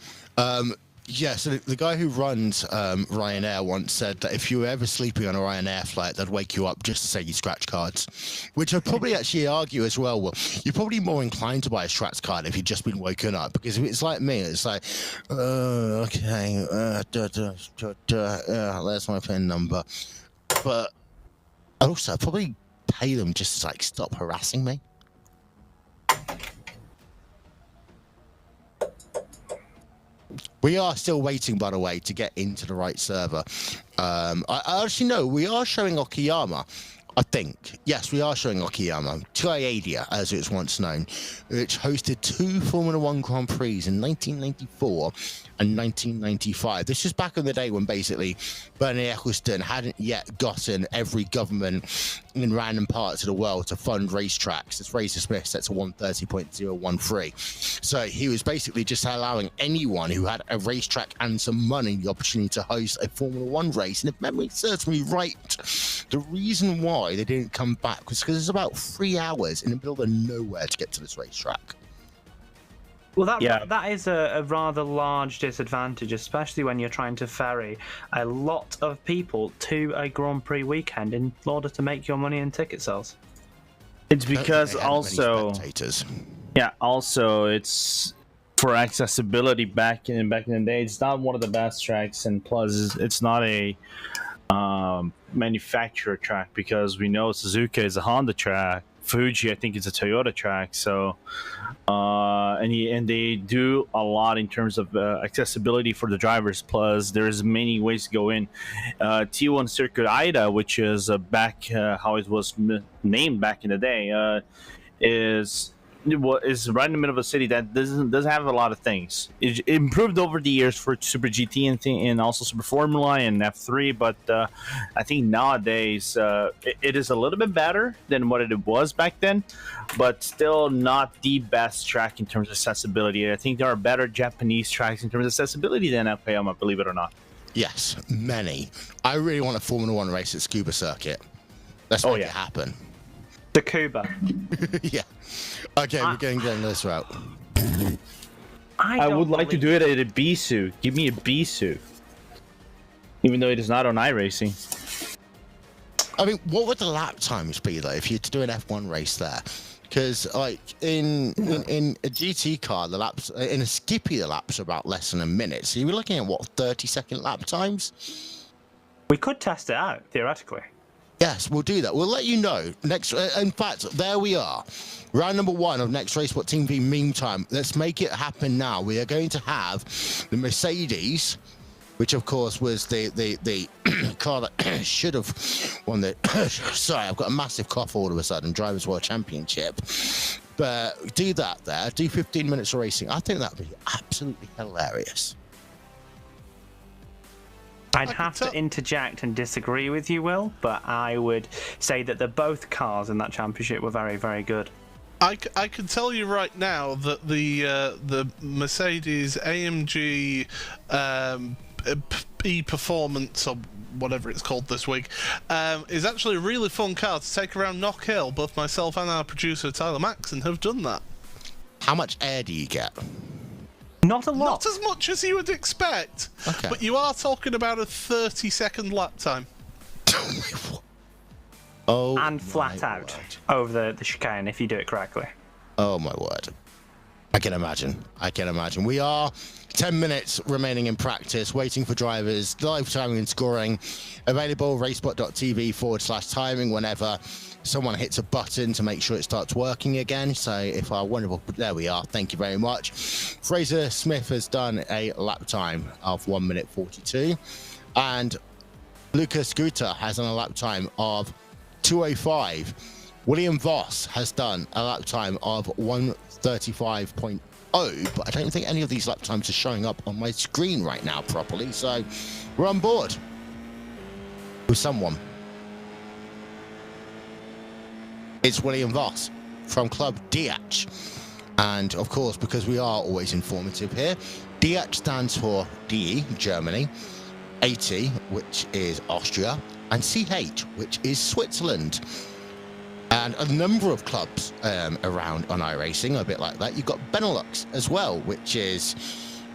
Yeah, so the guy who runs Ryanair once said that if you were ever sleeping on a Ryanair flight, they'd wake you up just to say you scratch cards, which I'd probably actually argue as well. Well, you're probably more inclined to buy a scratch card if you've just been woken up, because if it's like me, it's like, okay, there's my PIN number. But also, I'd probably pay them just to like stop harassing me. We are still waiting, by the way, to get into the right server. I actually know we are showing Okayama, I think. Yes, we are showing Okayama, Taiadia, as it was once known, which hosted 2 Formula 1 Grand Prix in 1994 and 1995. This was back in the day when basically Bernie Ecclestone hadn't yet gotten every government in random parts of the world to fund racetracks. It's Razor Smith set to 130.013. So he was basically just allowing anyone who had a racetrack and some money the opportunity to host a Formula 1 race. And if memory serves me right, the reason why they didn't come back was because it's about 3 hours in the middle of nowhere to get to this racetrack. Well, that is a rather large disadvantage, especially when you're trying to ferry a lot of people to a Grand Prix weekend in order to make your money in ticket sales. It's because also, it's for accessibility. Back in the day, it's not one of the best tracks, and plus, it's not a manufacturer track, because we know Suzuka is a Honda track. Fuji, I think, is a Toyota track. So, and they do a lot in terms of accessibility for the drivers. Plus, there's many ways to go in. T1 Circuit Ida, which is back how it was named back in the day, is right in the middle of a city that doesn't have a lot of things. It improved over the years for Super GT and also Super Formula and F3, but I think nowadays it is a little bit better than what it was back then, but still not the best track in terms of accessibility. I think there are better Japanese tracks in terms of accessibility than Okayama, believe it or not. Yes, many. I really want a Formula 1 race at Scuba Circuit. Let's make it happen. The Cuba. Yeah. Okay, we're going down this route. I would like to do it at a Bisu. Give me a Bisu. Even though it is not on iRacing. I mean, what would the lap times be, though, if you had to do an F1 race there? Because, like, in a GT car, the laps, in a Skippy, the laps are about less than a minute. So you were looking at, what, 30-second lap times? We could test it out, theoretically. Yes, we'll do that. We'll let you know. Next, in fact, there we are. Round number 1 of next RaceSpotTV Memetime. Let's make it happen now. We are going to have the Mercedes, which of course was the car that should have won the... Sorry, I've got a massive cough all of a sudden. Drivers' World Championship. But do that there. Do 15 minutes of racing. I think that would be absolutely hilarious. I'd have to interject and disagree with you, Will, but I would say that both cars in that championship were very, very good. I can tell you right now that the Mercedes AMG E-Performance, or whatever it's called this week, is actually a really fun car to take around Knock Hill. Both myself and our producer Tyler Maxon have done that. How much air do you get? Not a lot. Not as much as you would expect. Okay. But you are talking about a 30-second lap time. Oh, and flat out over the chicane if you do it correctly. Oh my word. I can imagine. We are 10 minutes remaining in practice, waiting for drivers, live timing and scoring. Available RaceSpot.tv/timing whenever someone hits a button to make sure it starts working again. So if our wonderful... There we are. Thank you very much. Fraser Smith has done a lap time of 1 minute 42. And Lucas Guter has done a lap time of 2:05. William Voss has done a lap time of 1:35. but I don't think any of these lap times are showing up on my screen right now properly. So we're on board with someone. It's William Voss from Club DH. And of course, because we are always informative here, DH stands for DE, Germany, AT, which is Austria, and CH, which is Switzerland. And a number of clubs around on iRacing, a bit like that. You've got Benelux as well, which is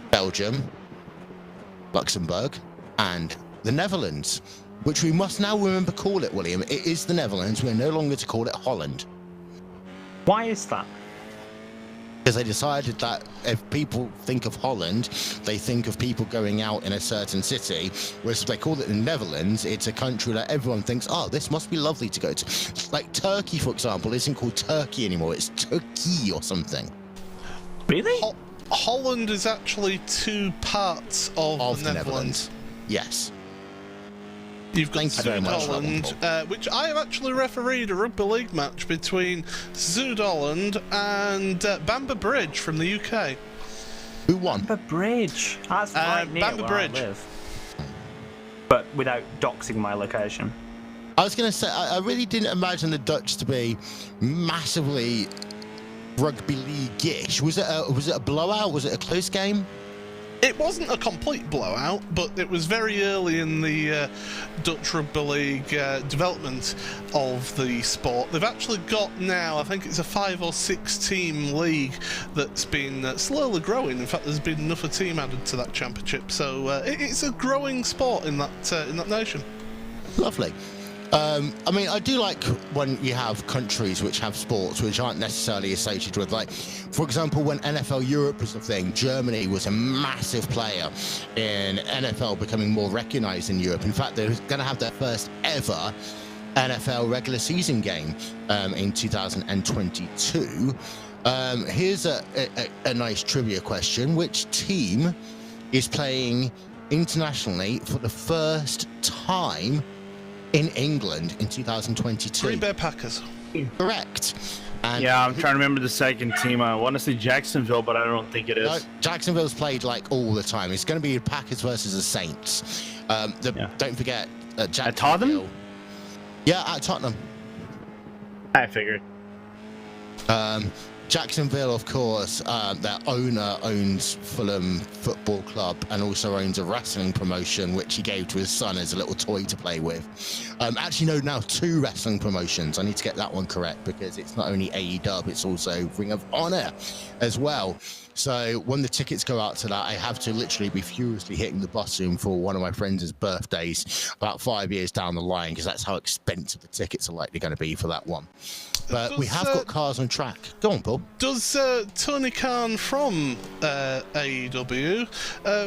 Belgium, Luxembourg, and the Netherlands, which we must now remember call it, William. It is the Netherlands. We're no longer to call it Holland. Why is that? Because they decided that if people think of Holland, they think of people going out in a certain city, whereas if they call it the Netherlands, it's a country that everyone thinks, oh, this must be lovely to go to. Like Turkey, for example, isn't called Turkey anymore. It's Turkey or something. Really? Holland is actually two parts of the Netherlands. Yes. You've got Zuid-Holland, which I have actually refereed a rugby league match between Zuid-Holland and Bamber Bridge from the UK. Who won? Bamber Bridge. That's right near Bamber where Bridge. I live. But without doxing my location. I was going to say, I really didn't imagine the Dutch to be massively rugby league-ish. Was it a blowout? Was it a close game? It wasn't a complete blowout, but it was very early in the Dutch Rugby League development of the sport. They've actually got now, I think it's a 5 or 6 team league that's been slowly growing. In fact, there's been another team added to that championship, so it's a growing sport in that nation. Lovely. I mean, I do like when you have countries which have sports which aren't necessarily associated with, like, for example, when NFL Europe was a thing, Germany was a massive player in NFL becoming more recognized in Europe. In fact, they're going to have their first ever NFL regular season game in 2022. Here's a nice trivia question. Which team is playing internationally for the first time in England in 2022? Green Bay Packers. Correct. And yeah, I'm trying to remember the second team. I want to say Jacksonville, but I don't think it is. No, Jacksonville's played like all the time. It's going to be the Packers versus the Saints. Don't forget Jacksonville. At Tottenham? Yeah, at Tottenham. I figured. Jacksonville, of course, their owner owns Fulham Football Club and also owns a wrestling promotion, which he gave to his son as a little toy to play with. Actually, no, now 2 wrestling promotions. I need to get that one correct because it's not only AEW, it's also Ring of Honor as well. So when the tickets go out to that, I have to literally be furiously hitting the bottom for one of my friends' birthdays about 5 years down the line, because that's how expensive the tickets are likely going to be for that one. But we have got cars on track. Go on, Paul. Does Tony Khan from AEW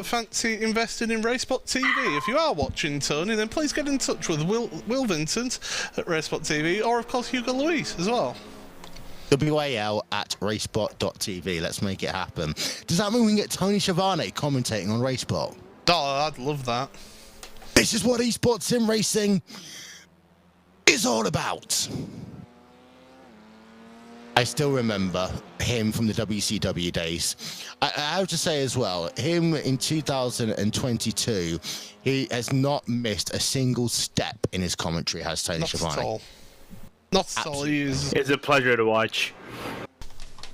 fancy investing in RaceSpotTV? If you are watching, Tony, then please get in touch with Will Vincent at RaceSpotTV, or of course Hugo Luis as well. WAL at RaceSpot.tv. Let's make it happen. Does that mean we can get Tony Schiavone commentating on RaceSpot? Oh, I'd love that. This is what esports sim racing is all about. I still remember him from the WCW days. I have to say as well, him in 2022, he has not missed a single step in his commentary, has Tony Schiavone. Not at all. It's a pleasure to watch.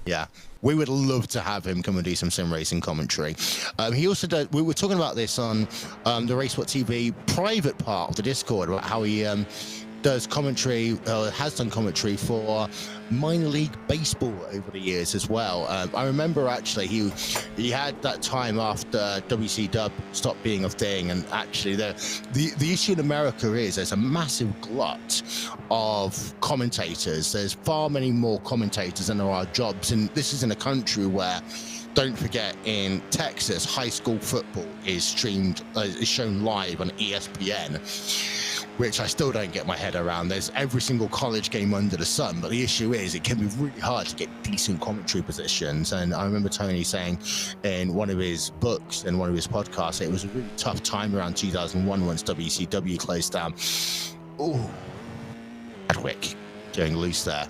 Yeah, we would love to have him come and do some sim racing commentary. He also does. We were talking about this on the RaceSpotTV private part of the Discord about how he does commentary, has done commentary for minor league baseball over the years as well. I remember actually he had that time after WCW stopped being a thing, and actually the issue in America is there's a massive glut of commentators. There's far many more commentators than there are jobs, and this is in a country where, don't forget, in Texas, high school football is streamed, is shown live on ESPN, which I still don't get my head around. There's every single college game under the sun, but the issue is it can be really hard to get decent commentary positions. And I remember Tony saying in one of his books and one of his podcasts, it was a really tough time around 2001 once WCW closed down. Oh, Adwick going loose there.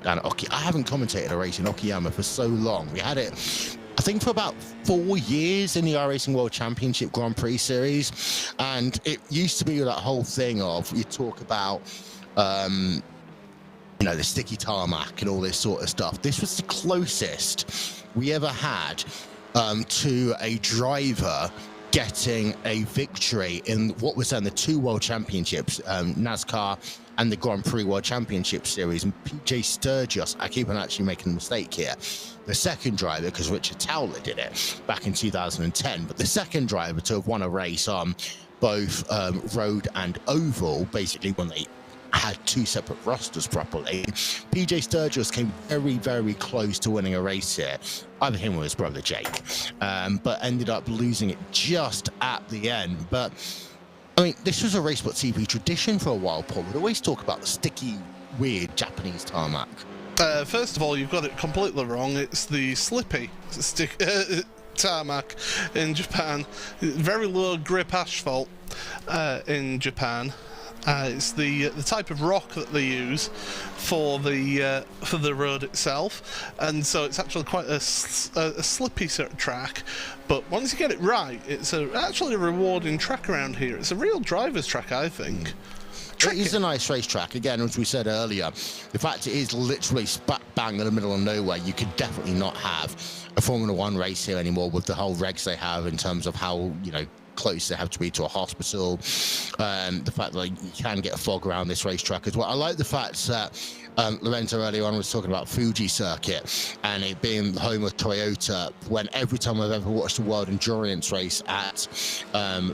And I haven't commentated a race in Okayama for so long. We had it I think for about 4 years in the iRacing World Championship Grand Prix Series. And it used to be that whole thing of you talk about, you know, the sticky tarmac and all this sort of stuff. This was the closest we ever had to a driver getting a victory in what was then the 2 World Championships, NASCAR and the Grand Prix World Championship Series. And PJ Sturgis, I keep on actually making a mistake here, the second driver, because Richard Towler did it back in 2010, but the second driver to have won a race on both road and oval, basically when they had 2 separate rosters properly. PJ Sturgis came very, very close to winning a race here. Either him or his brother Jake, but ended up losing it just at the end. But I mean, this was a RaceSpotTV tradition for a while, Paul. We'd always talk about the sticky, weird Japanese tarmac. First of all, you've got it completely wrong. It's the slippy tarmac in Japan. Very low grip asphalt in Japan. It's the type of rock that they use for the road itself, and so it's actually quite a slippy sort of track. But once you get it right, it's actually a rewarding track around here. It's a real driver's track, I think. It is a nice racetrack. Again, as we said earlier, the fact it is literally smack bang in the middle of nowhere, you could definitely not have a Formula One race here anymore with the whole regs they have in terms of how, you know, close they have to be to a hospital. The fact that you can get a fog around this racetrack as well. I like the fact that Lorenzo earlier on was talking about Fuji circuit and it being the home of Toyota, when every time I've ever watched a World Endurance race at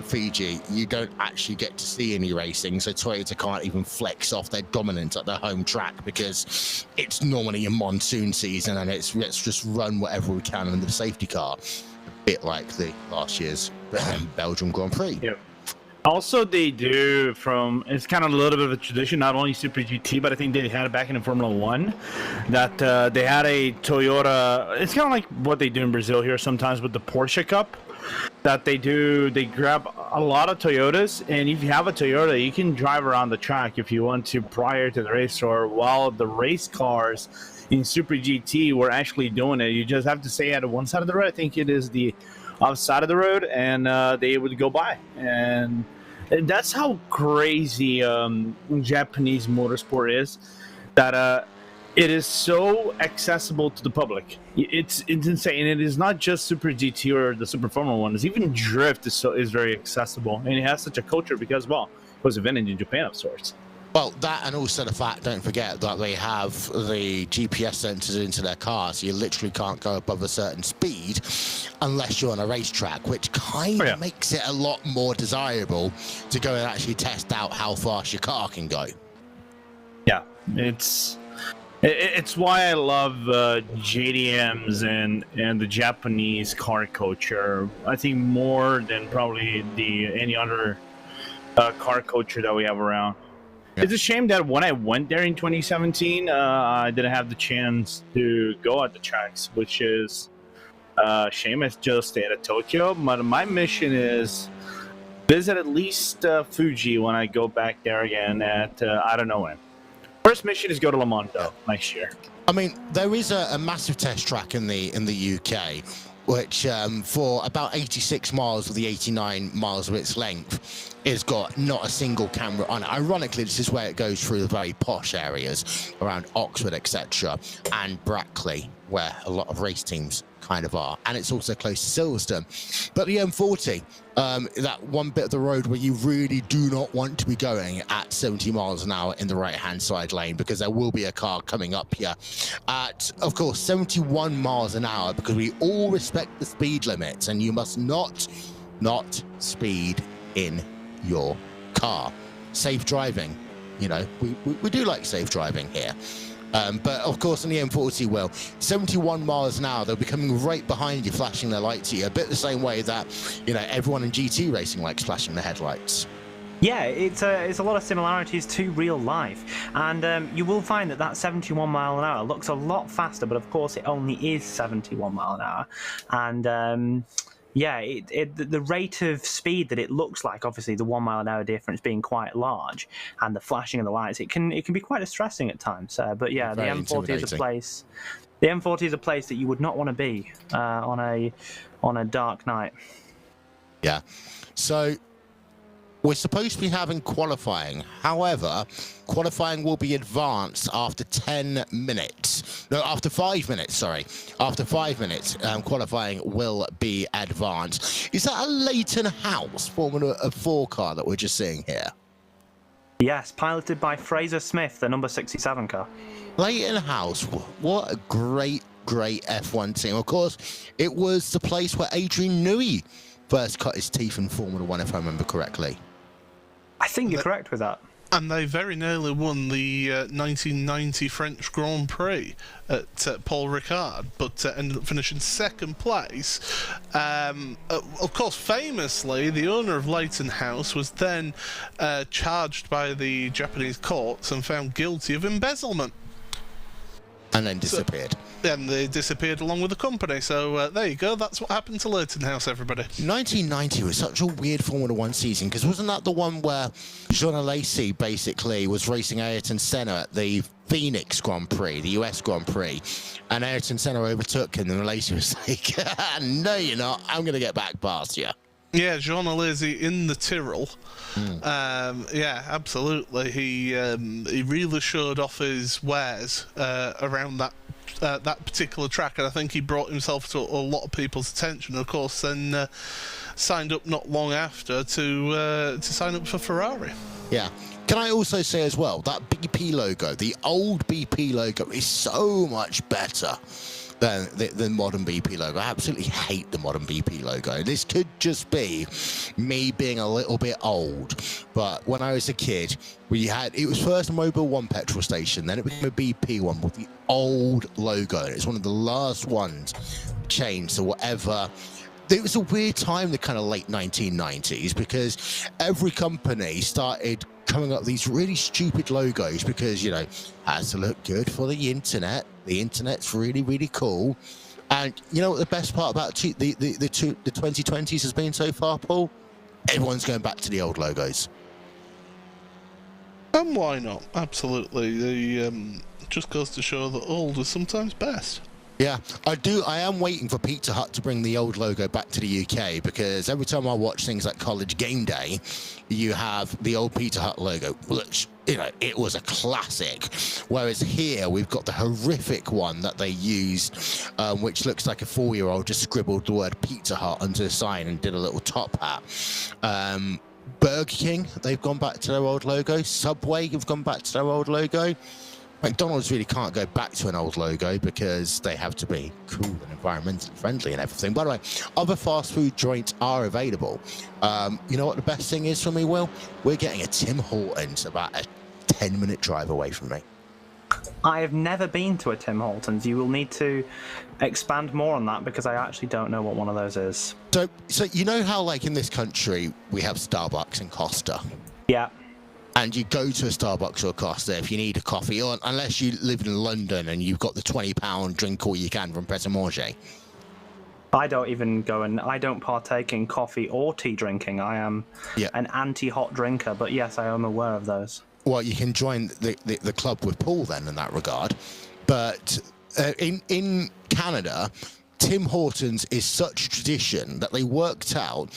Fiji, you don't actually get to see any racing, so Toyota can't even flex off their dominance at their home track because it's normally a monsoon season and it's let's just run whatever we can in the safety car, a bit like the last year's Belgium Grand Prix. Yeah. Also, they do it's kind of a little bit of a tradition, not only Super GT, but I think they had it back in Formula One, that they had a Toyota. It's kind of like what they do in Brazil here sometimes with the Porsche Cup, that they grab a lot of Toyotas, and if you have a Toyota, you can drive around the track if you want to prior to the race, or while the race cars in Super GT were actually doing it. You just have to stay at one side of the road. I think it is the outside of the road, and they would go by, and that's how crazy Japanese motorsport is, that it is so accessible to the public. It's insane. And it is not just Super GT or the Super Formula One. It's even drift is very accessible, and it has such a culture because, well, it was invented in Japan of sorts. Well, that, and also the fact, don't forget that they have the GPS sensors into their cars, so you literally can't go above a certain speed unless you're on a racetrack, which kind of makes it a lot more desirable to go and actually test out how fast your car can go. Yeah, it's why I love JDMs and the Japanese car culture. I think more than probably any other car culture that we have around. Yeah. It's a shame that when I went there in 2017, I didn't have the chance to go at the tracks, which is a shame. I just stayed at Tokyo. But my mission is visit at least Fuji when I go back there again at I don't know when. First mission is go to Le Mans next year. I mean, there is a massive test track in the UK, which for about 86 miles of the 89 miles of its length has got not a single camera on it. Ironically, this is where it goes through the very posh areas around Oxford, etc., and Brackley, where a lot of race teams kind of are, and it's also close to Silverstone. But the M40, that one bit of the road where you really do not want to be going at 70 miles an hour in the right-hand side lane, because there will be a car coming up here at, of course, 71 miles an hour, because we all respect the speed limits, and you must not speed in your car. Safe driving, you know, we do like safe driving here. But of course, on the M40, well, 71 miles an hour, they'll be coming right behind you, flashing their lights at you, a bit the same way that, you know, everyone in GT racing likes flashing their headlights. Yeah, it's a lot of similarities to real life, and you will find that 71 mile an hour looks a lot faster, but of course it only is 71 mile an hour, and yeah, the rate of speed that it looks like, obviously the 1 mile an hour difference being quite large, and the flashing of the lights, it can be quite distressing at times. But yeah, the M40 is a place The M40 is a place that you would not want to be on a dark night. Yeah. So we're supposed to be having qualifying. However, qualifying will be advanced after 10 minutes. No, after 5 minutes, sorry. After 5 minutes, qualifying will be advanced. Is that a Leighton House Formula 4 car that we're just seeing here? Yes, piloted by Fraser Smith, the number 67 car. Leighton House, what a great F1 team. Of course, it was the place where Adrian Newey first cut his teeth in Formula 1, if I remember correctly. I think you're correct with that. And they very nearly won the 1990 French Grand Prix at Paul Ricard, but ended up finishing second place. Of course, famously, the owner of Leighton House was then charged by the Japanese courts and found guilty of embezzlement. And then disappeared. And they disappeared along with the company. So there you go. That's what happened to Leighton House, everybody. 1990 was such a weird Formula 1 season, because wasn't that the one where Jean Alesi basically was racing Ayrton Senna at the Phoenix Grand Prix, the US Grand Prix, and Ayrton Senna overtook him, and Alesi was like, no, you're not. I'm going to get back past you. Yeah, Jean Alesi in the Tyrrell. Yeah, absolutely. He really showed off his wares around that particular track, and I think he brought himself to a lot of people's attention. Of course, then signed up not long after to sign up for Ferrari. Yeah. Can I also say as well, that BP logo, the old BP logo, is so much better than the modern BP logo. I absolutely hate the modern BP logo. This could just be me being a little bit old, but when I was a kid, it was first a Mobil 1 petrol station, then it became a BP one with the old logo. It's one of the last ones changed to whatever. It was a weird time, the kind of late 1990s, because every company started coming up with these really stupid logos because, you know, has to look good for the internet. The internet's really, really cool. And you know what the best part about the 2020s has been so far, Paul? Everyone's going back to the old logos. And why not? Absolutely. Just goes to show that old is sometimes best. Yeah, I am waiting for Pizza Hut to bring the old logo back to the UK, because every time I watch things like College Game Day, you have the old Pizza Hut logo, which, you know, it was a classic. Whereas here, we've got the horrific one that they used, which looks like a 4-year-old just scribbled the word Pizza Hut onto the sign and did a little top hat. Burger King, they've gone back to their old logo. Subway have gone back to their old logo. McDonald's really can't go back to an old logo because they have to be cool and environmentally friendly and everything. By the way, other fast food joints are available. You know what the best thing is for me, Will? We're getting a Tim Hortons about a 10-minute drive away from me. I have never been to a Tim Hortons. You will need to expand more on that, because I actually don't know what one of those is. So you know how, like, in this country, we have Starbucks and Costa? Yeah. And you go to a Starbucks or a Costa if you need a coffee, or unless you live in London and you've got the £20 drink all you can from Pret a Manger. I don't even go, and I don't partake in coffee or tea drinking. I am an anti-hot drinker, but yes, I am aware of those. Well, you can join the club with Paul then in that regard. But in Canada, Tim Hortons is such a tradition that they worked out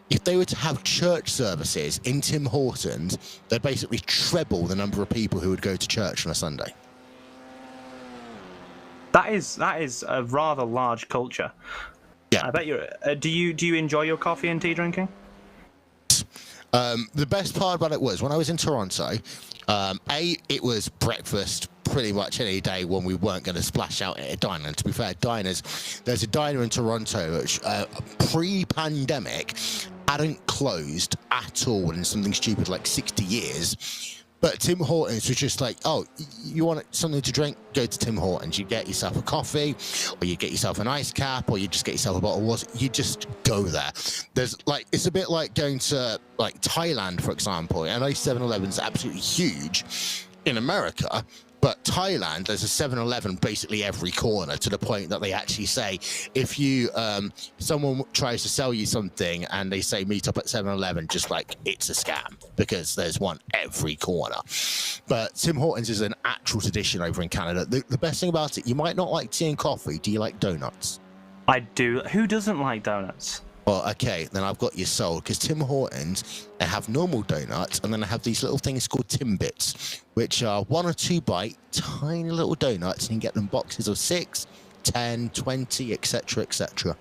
if they were to have church services in Tim Hortons, they'd basically treble the number of people who would go to church on a Sunday. That is a rather large culture. Yeah. I bet you. Do you enjoy your coffee and tea drinking? The best part about it was when I was in Toronto, it was breakfast pretty much any day when we weren't going to splash out at a diner. And to be fair, there's a diner in Toronto which pre-pandemic hadn't closed at all in something stupid like 60 years. But Tim Hortons was just like, oh, you want something to drink? Go to Tim Hortons. You get yourself a coffee, or you get yourself an ice cap, or you just get yourself a bottle of water. You just go there. It's a bit like going to like Thailand, for example. I know 7-Eleven's absolutely huge in America, But Thailand, there's a 7-Eleven basically every corner, to the point that they actually say, if you someone tries to sell you something and they say meet up at 7-Eleven, just like it's a scam, because there's one every corner. But Tim Hortons is an actual tradition over in Canada. The best thing about it, you might not like tea and coffee. Do you like donuts? I do. Who doesn't like donuts? Well, okay, then I've got you sold, because Tim Hortons, they have normal donuts, and then they have these little things called Timbits, which are 1 or 2 bite, tiny little donuts, and you can get them boxes of 6, 10, 20, etc., etc.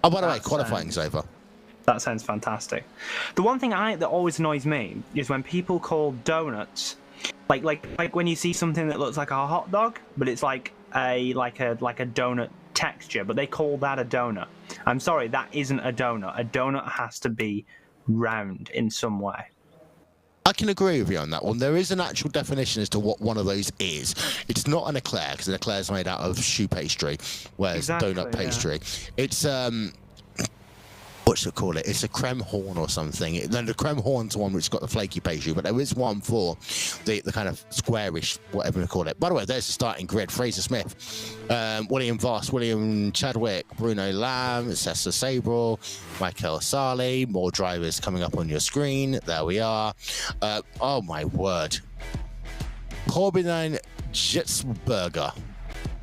Oh, by the way, qualifying's over. That sounds fantastic. The one thing that always annoys me is when people call donuts, like when you see something that looks like a hot dog, but it's like a donut texture, but they call that a donut. I'm sorry, that isn't a donut. A donut has to be round in some way. I can agree with you on that one. There is an actual definition as to what one of those is. It's not an eclair, because an eclair is made out of choux pastry, whereas donut pastry, it's what should I call it? It's a creme horn or something. Then the creme horn's the one which has got the flaky pastry, but there is one for the kind of squarish, whatever you call it. By the way, there's the starting grid. Fraser Smith, William Voss, William Chadwick, Bruno Lamb, Cesar Sabrel, Michael Sali. More drivers coming up on your screen. There we are. Oh my word. Corbin Jitsberger.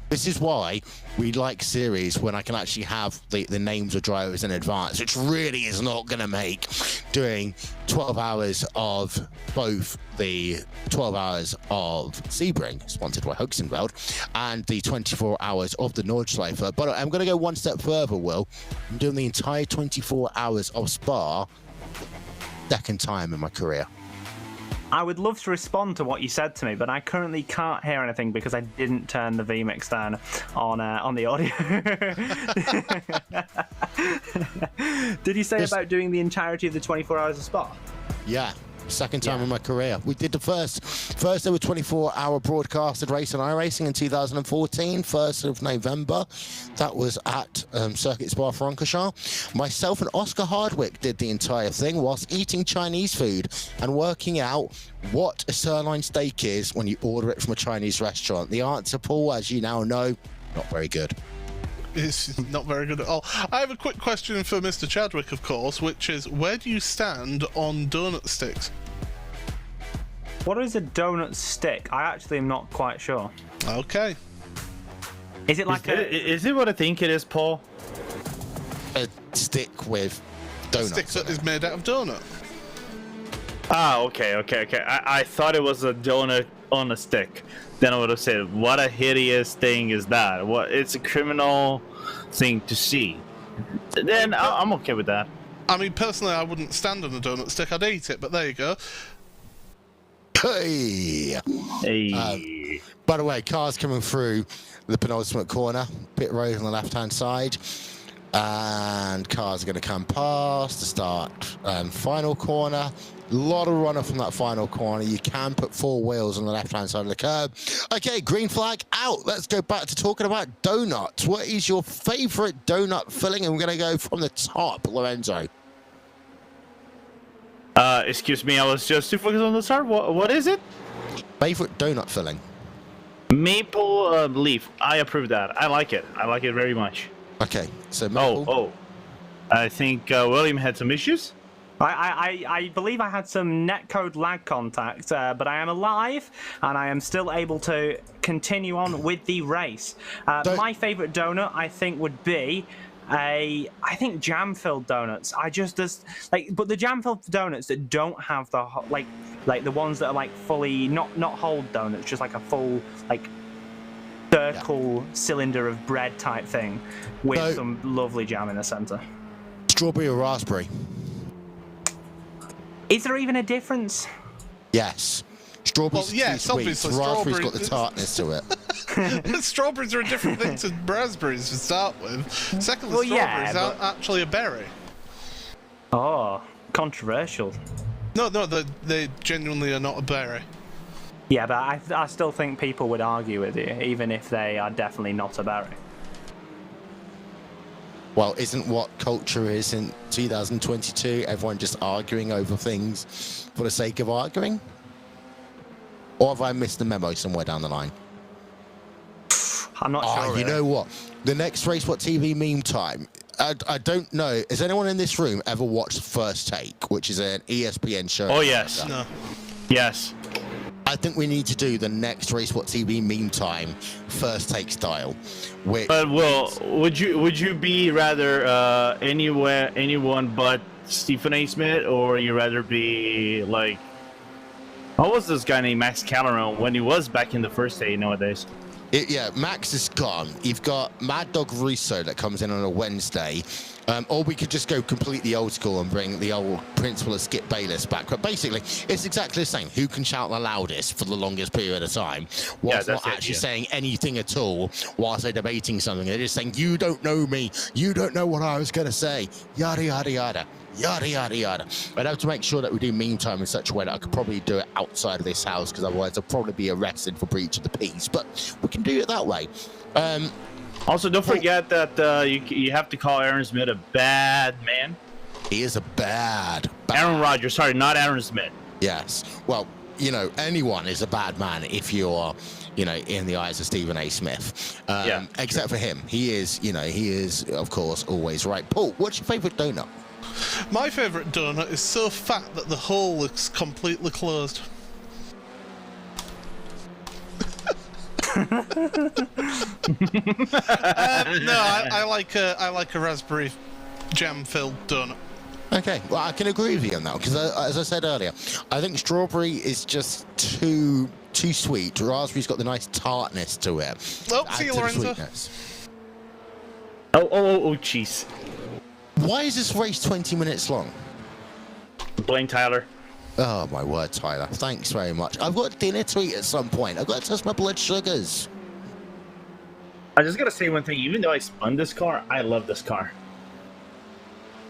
This is why we like series when I can actually have the names of drivers in advance, which really is not going to make doing 12 hours of both the 12 hours of Sebring, sponsored by Hoogsenveld, and the 24 hours of the Nordschleife. But I'm going to go one step further, Will. I'm doing the entire 24 hours of Spa, second time in my career. I would love to respond to what you said to me, but I currently can't hear anything because I didn't turn the vmix down on the audio. Did you say about doing the entirety of the 24 hours of Spa? Yeah. Second time in my career. We did the first ever 24-hour broadcasted race on iRacing in 2014, 1st of November. That was at Circuit Spa-Francorchamps. Myself and Oscar Hardwick did the entire thing whilst eating Chinese food and working out what a sirloin steak is when you order it from a Chinese restaurant. The answer, Paul, as you now know, not very good. It's not very good at all. I have a quick question for Mr. Chadwick, of course, which is, where do you stand on donut sticks? What is a donut stick? I actually am not quite sure. Okay. Is it like is it what I think it is, Paul? A stick with donuts. A stick that is made out of donut. Ah, okay. I thought it was a donut on a stick. Then I would have said, what a hideous thing is that? What? It's a criminal thing to see. Then I'm okay with that. I mean, personally, I wouldn't stand on a donut stick. I'd eat it, but there you go. Hey. By the way, cars coming through the penultimate corner, pit road on the left-hand side, and cars are going to come past the start final corner. A lot of runner from that final corner. You can put 4 wheels on the left-hand side of the curb. Okay, green flag out. Let's go back to talking about donuts. What is your favorite donut filling? And we're going to go from the top, Lorenzo. Excuse me, I was just too focused on the start. What is it? Favorite donut filling? Maple leaf. I approve that. I like it. I like it very much. Okay, so maple. I think William had some issues. I believe I had some netcode lag contact, but I am alive and I am still able to continue on with the race. My favourite donut, I think, would be jam-filled donuts. But the jam-filled donuts that don't have the like the ones that are like fully not whole donuts, just like a full like circle cylinder of bread type thing with some lovely jam in the centre. Strawberry or raspberry? Is there even a difference? Yes. Strawberries well, yes, obviously. Raspberry's got the tartness to it. Strawberries are a different thing to raspberries to start with. Secondly, strawberries aren't actually a berry. Oh, controversial. No, they genuinely are not a berry. Yeah, but I still think people would argue with you, even if they are definitely not a berry. Well, isn't what culture is in 2022? Everyone just arguing over things for the sake of arguing? Or have I missed the memo somewhere down the line? I'm not sure. You know what? The next RaceSpotTV meme time. I don't know. Has anyone in this room ever watched First Take, which is an ESPN show? Oh, yes. No. Yes. I think we need to do the next RaceSpotTV meme time, First Take style. But Will, would you be rather anyone but Stephen A. Smith, or you rather be like, what was this guy named Max Calderon when he was back in the First Take nowadays? Yeah, Max is gone. You've got Mad Dog Russo that comes in on a Wednesday. Or we could just go completely old school and bring the old principal of Skip Bayless back. But basically, it's exactly the same. Who can shout the loudest for the longest period of time whilst not actually saying anything at all whilst they're debating something? They're just saying, you don't know me. You don't know what I was going to say. Yada, yada, yada. Yada, yada, yada. I'd have to make sure that we do meme time in such a way that I could probably do it outside of this house, because otherwise I'll probably be arrested for breach of the peace. But we can do it that way. Also, don't forget that you have to call Aaron Smith a bad man. He is a bad. Aaron Rodgers, sorry, not Aaron Smith. Yes. Well, you know, anyone is a bad man if you're, you know, in the eyes of Stephen A. Smith. Yeah, except for him. He is, you know, he is, of course, always right. Paul, what's your favourite donut? My favourite donut is so fat that the hole looks completely closed. No, I like a raspberry jam-filled donut. Okay, well, I can agree with you on that, because as I said earlier, I think strawberry is just too sweet. Raspberry's got the nice tartness to it. Oh, see you, Lorenzo. Oh, jeez. Why is this race 20 minutes long? Blame Tyler. Oh, my word, Tyler. Thanks very much. I've got dinner to eat at some point. I've got to test my blood sugars. I just gotta say one thing. Even though I spun this car, I love this car.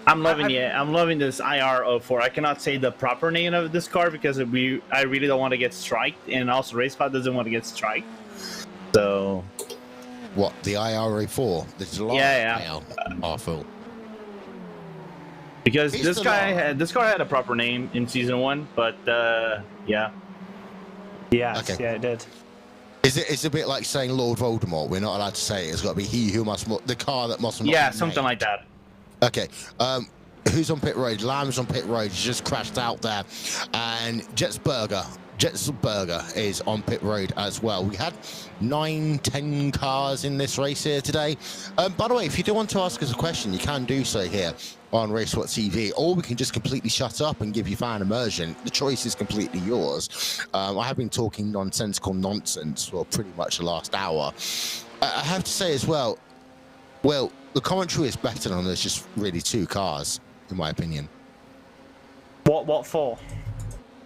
I'm loving it. I'm loving this IR04. I cannot say the proper name of this car because I really don't want to get striked, and also RaceSpot doesn't want to get striked. So. What, the IRA4? The July awful. Because this car had a proper name in season 1, but yeah. Yes, okay. Yeah, it did. It's a bit like saying Lord Voldemort. We're not allowed to say it. It's got to be he who must, the car that must not. Yeah, something like that. Okay. Who's on pit road? Lamb's on pit road. He's just crashed out there, and Jetsburger is on pit road as well. We had 9-10 cars in this race here today. By the way, if you do want to ask us a question, you can do so here on RaceSpotTV, or we can just completely shut up and give you fan immersion. The choice is completely yours. I have been talking nonsensical nonsense for pretty much the last hour. I have to say as well, the commentary is better than there's just really 2 cars, in my opinion. What for?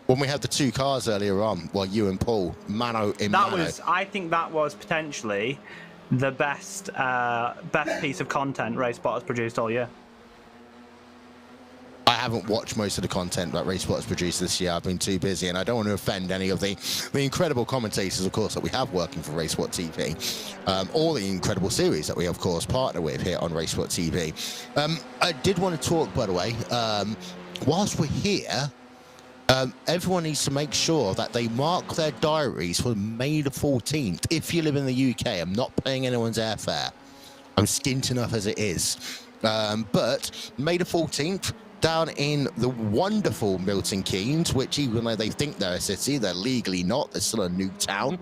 When we had the 2 cars earlier on, well, you and Paul, mano in mano. I think that was potentially the best piece of content RaceSpot has produced all year. I haven't watched most of the content that RaceSpot has produced this year. I've been too busy, and I don't want to offend any of the incredible commentators, of course, that we have working for RaceSpotTV, or the incredible series that we, of course, partner with here on RaceSpotTV. I did want to talk, by the way, whilst we're here, everyone needs to make sure that they mark their diaries for May the 14th. If you live in the UK, I'm not paying anyone's airfare. I'm skint enough as it is. But May the 14th, down in the wonderful Milton Keynes, which even though they think they're a city, they're legally not. They're still a new town.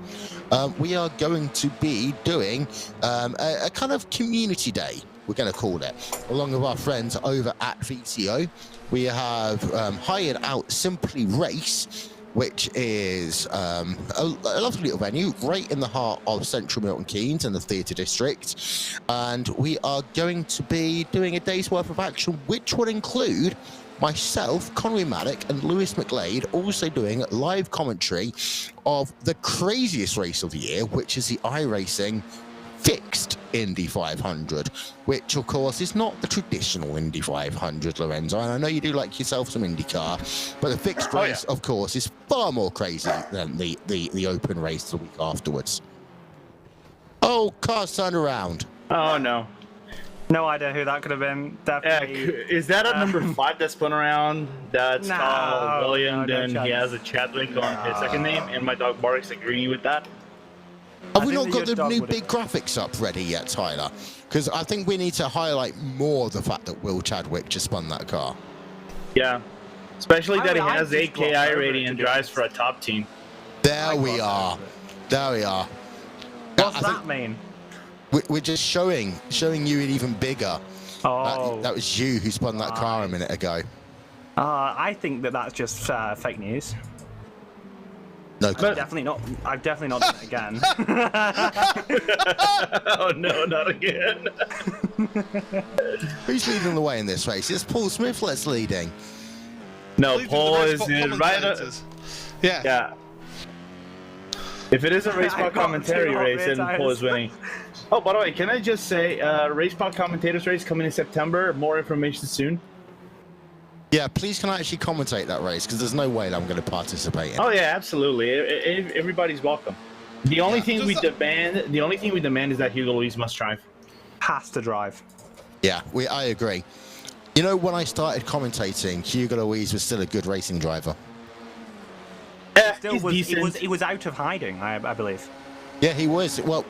We are going to be doing a kind of community day, we're going to call it, along with our friends over at VTO. We have hired out Simply Race, which is a lovely little venue right in the heart of central Milton Keynes and the Theatre District. And we are going to be doing a day's worth of action, which will include myself, Conway Maddock, and Lewis McGlade also doing live commentary of the craziest race of the year, which is the iRacing Fixed Indy 500, which of course is not the traditional Indy 500, Lorenzo, and I know you do like yourself some IndyCar, but the fixed race, of course, is far more crazy than the open race the week afterwards. Oh, cars turn around. Oh no. No idea who that could have been. Definitely. Is that a number 5 that's spun around? That's No, called William. no Then he chance. has a Chadwick on his second name, and my dog Barks agreeing with that. Have we think not that got your the dog new would big graphics up ready yet, Tyler? Because I think we need to highlight more the fact that Will Chadwick just spun that car. Yeah, especially that he I has just 8 glossed KI over it, rating to and be drives honest. for a top team. There we are. There we are. What's I that think mean? we're just showing you it even bigger. Oh, That was you who spun that car a minute ago. I think that that's just fake news. No, I've definitely not done it again. Oh no, not again! who's leading the way in this race? It's Paul Smith that's leading. No, Leading Paul the is RaceSpot in right. commentators. Yeah. Yeah. If it is a race I spot got commentary two race, then hot Paul is winning. Oh, by the way, can I just say, race spot commentators race coming in September. More information soon. Yeah, please can I actually commentate that race? Because there's no way that I'm going to participate in. Oh yeah, absolutely. Everybody's welcome. The only thing Does we that- demand is that Hugo Luis must drive. Has to drive. Yeah, I agree. You know, when I started commentating, Hugo Luis was still a good racing driver. Yeah, Still he's was decent. he was out of hiding, I believe. Yeah, he was. Well,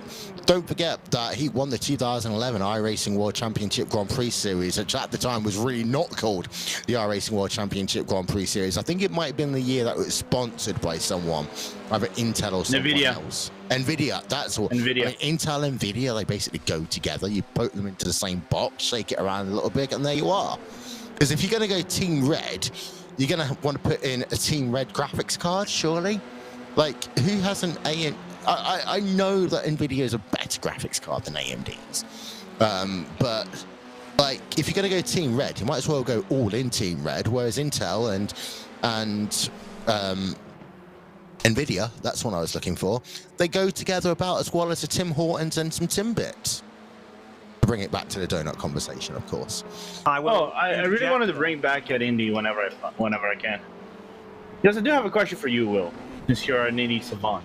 don't forget that he won the 2011 iRacing World Championship Grand Prix Series, which at the time was really not called the iRacing World Championship Grand Prix Series. I think it might have been the year that it was sponsored by someone, either Intel or someone Nvidia. else. Nvidia, that's what. Nvidia. I mean, Intel and Nvidia, they basically go together. You put them into the same box, shake it around a little bit, and there you are. Because if you're going to go Team Red, you're going to want to put in a Team Red graphics card, surely? Like, who has an I know that Nvidia is a better graphics card than AMD's, but like if you're going to go Team Red, you might as well go all in Team Red. Whereas Intel and Nvidia, that's what I was looking for. They go together about as well as a Tim Hortons and some Timbits. Bring it back to the donut conversation, of course. I I really wanted to bring back at Indy whenever I can. Because I do have a question for you, Will, since you're an Indy savant.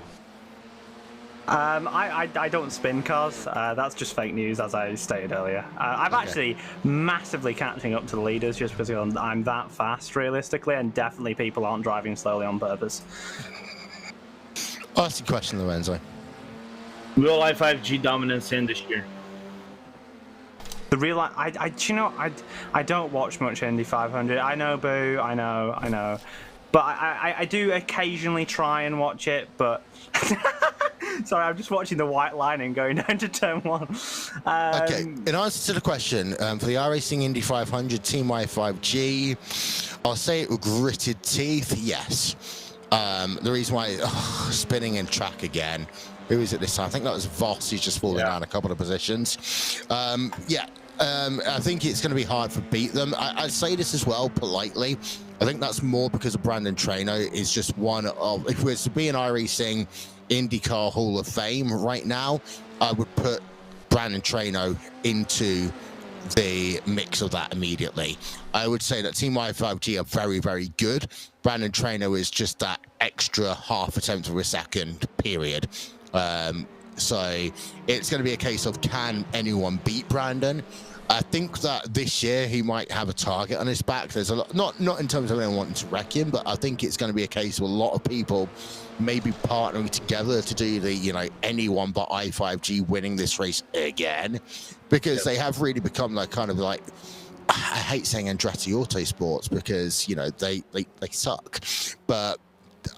I don't spin cars. That's just fake news, as I stated earlier. I'm actually massively catching up to the leaders just because I'm that fast, realistically, and definitely people aren't driving slowly on purpose. Ask the question, Lorenzo. Will i5G dominance end this year? The real, I don't watch much Indy 500. I know, boo. I know. But I do occasionally try and watch it, but sorry, I'm just watching the white lining going down to turn 1. Okay, in answer to the question, for the iRacing Indy 500 Team i5G, I'll say it with gritted teeth, yes. The reason why, spinning in track again. Who is it this time? I think that was Voss, who's just fallen down a couple of positions. I think it's going to be hard to beat them. I'd say this as well, politely. I think that's more because of Brandon Traynor is just one of, if we're to be an iRacing IndyCar Hall of Fame right now, I would put Brandon Traynor into the mix of that immediately. I would say that Team i5G are very, very good. Brandon Traynor is just that extra half a tenth of a second period. So it's going to be a case of, can anyone beat Brandon? I think that this year he might have a target on his back. There's a lot, not in terms of anyone wanting to wreck him, but I think it's going to be a case of a lot of people maybe partnering together to do the, anyone but i5G winning this race again, because they have really become like kind of like, I hate saying Andretti Autosports because, they suck, but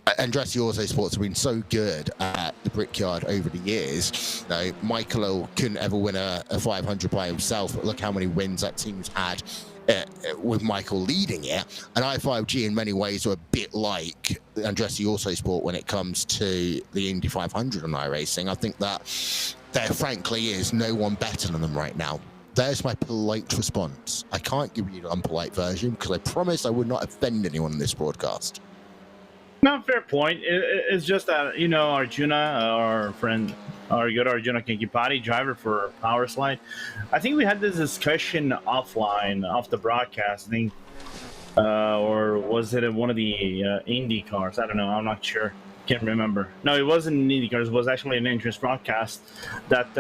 Andretti Autosports have been so good at the Brickyard over the years. Michael couldn't ever win a 500 by himself, but look how many wins that team's had with Michael leading it. And i5G in many ways are a bit like Andretti Autosport when it comes to the Indy 500 on iRacing. I think that there frankly is no one better than them right now. There's my polite response. I can't give you the unpolite version because I promised I would not offend anyone in this broadcast. No, fair point. It's just that, Arjuna, our friend, our good Arjuna Kinkipati, driver for Power Slide, I think we had this discussion offline, off the broadcast, I think, or was it in one of the Indy cars? I don't know. I'm not sure. Can't remember. No, it wasn't an Indy cars. It was actually an entrance broadcast that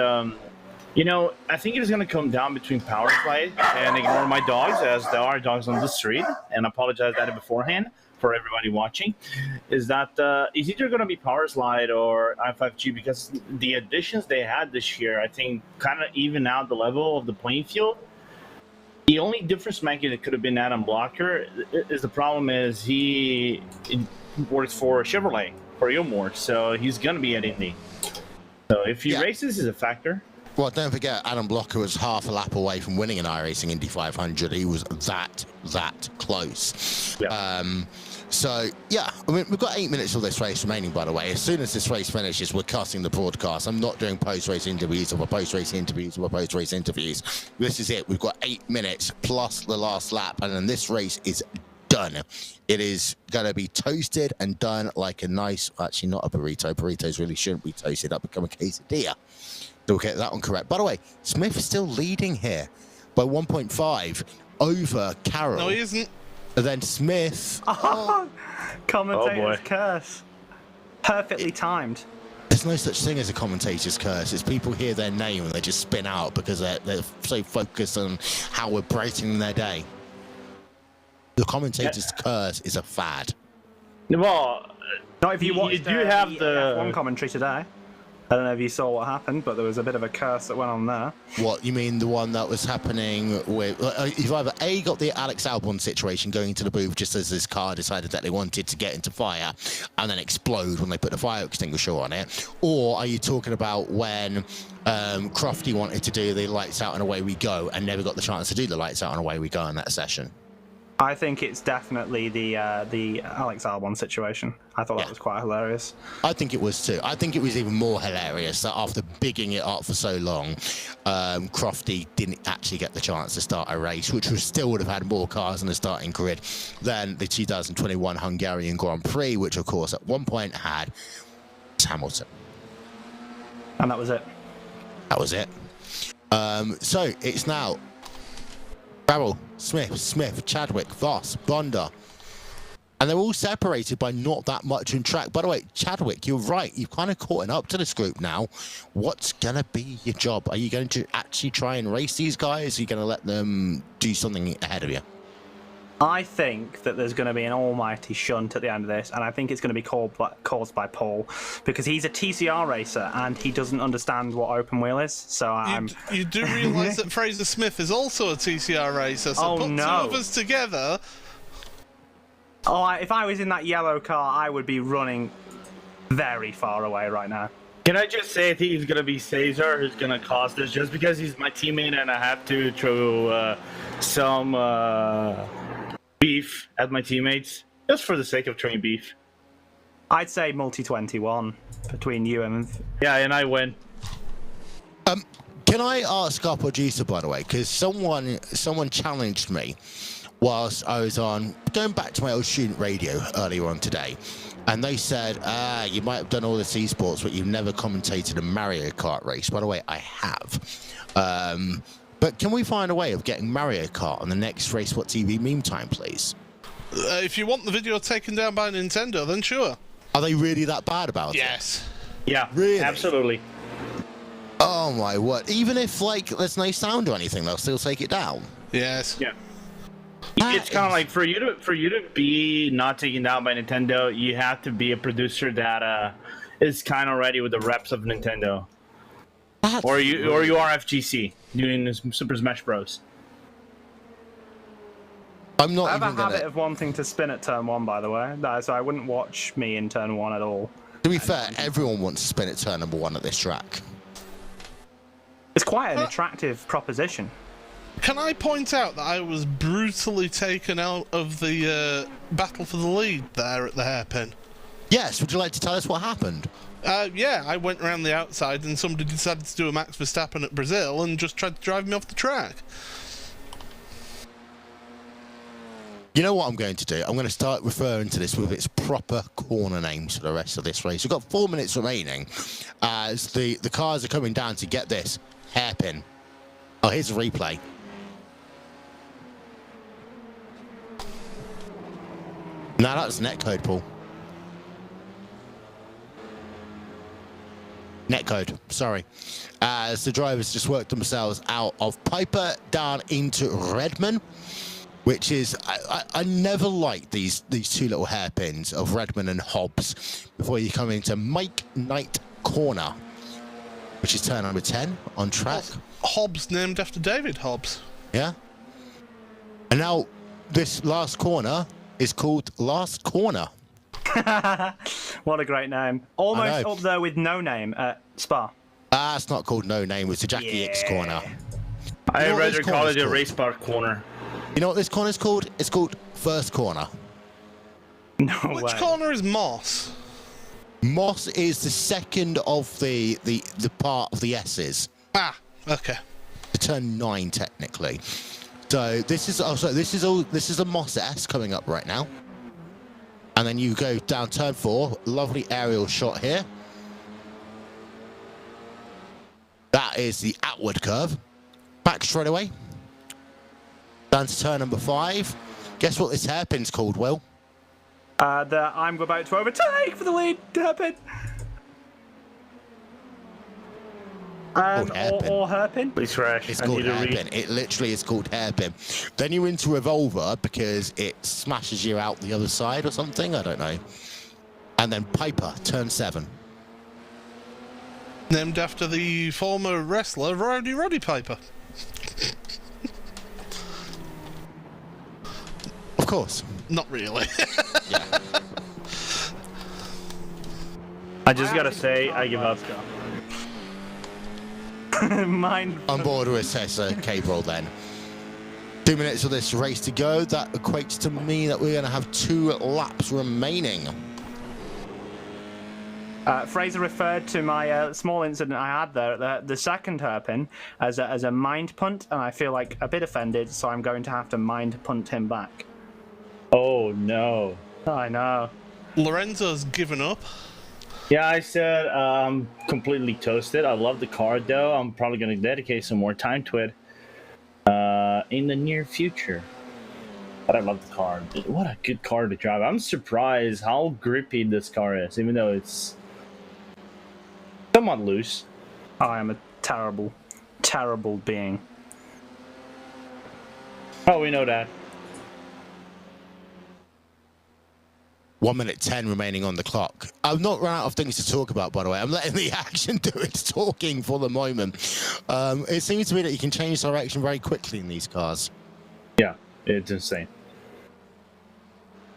You know, I think it is going to come down between power slide and ignore my dogs, as there are dogs on the street, and I apologize that beforehand for everybody watching. Is that is either going to be power slide or I5G, because the additions they had this year, I think, kind of even out the level of the playing field. The only difference maker that could have been Adam Blocker is the problem is he works for Chevrolet for Ilmore, so he's going to be at Indy. So if he races, is a factor. Well, don't forget, Adam Blocker was half a lap away from winning an iRacing Indy 500. He was that close. Yeah. So, yeah, I mean, we've got 8 minutes of this race remaining, by the way. As soon as this race finishes, we're cutting the broadcast. I'm not doing post-race interviews or post-race interviews or post-race interviews. This is it. We've got 8 minutes plus the last lap, and then this race is done. It is going to be toasted and done like a nice, actually not a burrito. Burritos really shouldn't be toasted. That'll become a quesadilla. So we'll get that one correct. By the way, Smith is still leading here by 1.5 over Carroll. No, he isn't. And then Smith. Commentator's curse. Perfectly timed. There's no such thing as a commentator's curse. It's people hear their name and they just spin out because they're so focused on how we're brightening their day. The commentator's curse is a fad. Well, not if you watched. You do have the F1 commentary today. I don't know if you saw what happened, but there was a bit of a curse that went on there. What, you mean the one that was happening with... You've either A, got the Alex Albon situation going into the booth just as his car decided that they wanted to get into fire and then explode when they put the fire extinguisher on it, or are you talking about when Crofty wanted to do the lights out and away we go and never got the chance to do the lights out and away we go in that session? I think it's definitely the Alex Albon situation. I thought that was quite hilarious. I think it was too. I think it was even more hilarious that after bigging it up for so long, Crofty didn't actually get the chance to start a race, which still would have had more cars in the starting grid than the 2021 Hungarian Grand Prix, which of course at one point had Hamilton. And that was it. That was it. So it's now Farrell, Smith, Chadwick, Voss, Bonda. And they're all separated by not that much in track. By the way, Chadwick, you're right. You've kind of caught up to this group now. What's going to be your job? Are you going to actually try and race these guys? Are you going to let them do something ahead of you? I think that there's going to be an almighty shunt at the end of this, and I think it's going to be caused by Paul, because he's a TCR racer and he doesn't understand what open wheel is. So you do realise that Fraser Smith is also a TCR racer, so put two of us together. Oh, if I was in that yellow car, I would be running very far away right now. Can I just say I think he's going to be Cesar who's going to cause this, just because he's my teammate and I have to throw some beef at my teammates, just for the sake of throwing beef. I'd say multi-21 between you and... Yeah, and I win. Can I ask our producer, by the way, because someone challenged me whilst I was going back to my old student radio earlier on today, and they said, you might have done all this esports, but you've never commentated a Mario Kart race. By the way, I have. But can we find a way of getting Mario Kart on the next RaceSpotTV Memetime, please? If you want the video taken down by Nintendo, then sure. Are they really that bad about it? Yes. Yeah, really? Absolutely. Oh my word. Even if, like, there's no sound or anything, they'll still take it down? Yes. Yeah. It's kind of like for you to be not taken down by Nintendo, you have to be a producer that is kind of ready with the reps of Nintendo. Or you are FGC doing Super Smash Bros. I'm not. I have a habit of wanting to spin at turn 1, by the way, so I wouldn't watch me in turn 1 at all. To be fair, everyone wants to spin at turn number 1 at this track. It's quite an attractive proposition. Can I point out that I was brutally taken out of the battle for the lead there at the hairpin? Yes, would you like to tell us what happened? Yeah, I went around the outside and somebody decided to do a Max Verstappen at Brazil and just tried to drive me off the track. You know what I'm going to do? I'm going to start referring to this with its proper corner names for the rest of this race. We've got 4 minutes remaining as the cars are coming down to get this hairpin. Oh, here's a replay. Now that's netcode, Paul. Netcode, sorry. As the drivers just worked themselves out of Piper down into Redman, which is, I never liked these two little hairpins of Redman and Hobbs before you come into Mike Knight Corner, which is turn number 10 on track. Hobbs named after David Hobbs. Yeah. And now this last corner is called Last Corner. What a great name. Almost up there with No Name at Spa. It's not called No Name, it's a Jackie X corner. I'd rather call it a race park corner. You know what this corner is called? It's called First Corner. No Which way. corner is Moss? Moss is the second of the part of the S's. Ah, okay. To turn 9 technically. So this is a Moss S coming up right now. And then you go down turn 4, lovely aerial shot here. That is the outward curve. Back straight away. Down to turn number 5. Guess what this hairpin's called, Will? I'm about to overtake for the lead hairpin. Or hairpin. Please crash. It's called hairpin. It literally is called hairpin. Then you're into revolver because it smashes you out the other side or something. I don't know. And then Piper, turn 7. Named after the former wrestler Roddy Piper. Of course. Not really. Yeah. I just gotta say, I give up. Mine. On board with Tessa Cable then. 2 minutes of this race to go. That equates to me that we're going to have 2 laps remaining. Fraser referred to my small incident I had there at the second hairpin as a mind punt, and I feel like a bit offended, so I'm going to have to mind punt him back. Oh no. I know. Lorenzo's given up. Yeah, I said I'm completely toasted. I love the car though. I'm probably going to dedicate some more time to it in the near future. But I love the car. What a good car to drive. I'm surprised how grippy this car is, even though it's somewhat loose. I am a terrible, terrible being. Oh, we know that. 1 minute 10 remaining on the clock. I've not run out of things to talk about, by the way. I'm letting the action do its talking for the moment. It seems to me that you can change direction very quickly in these cars. Yeah, it's insane.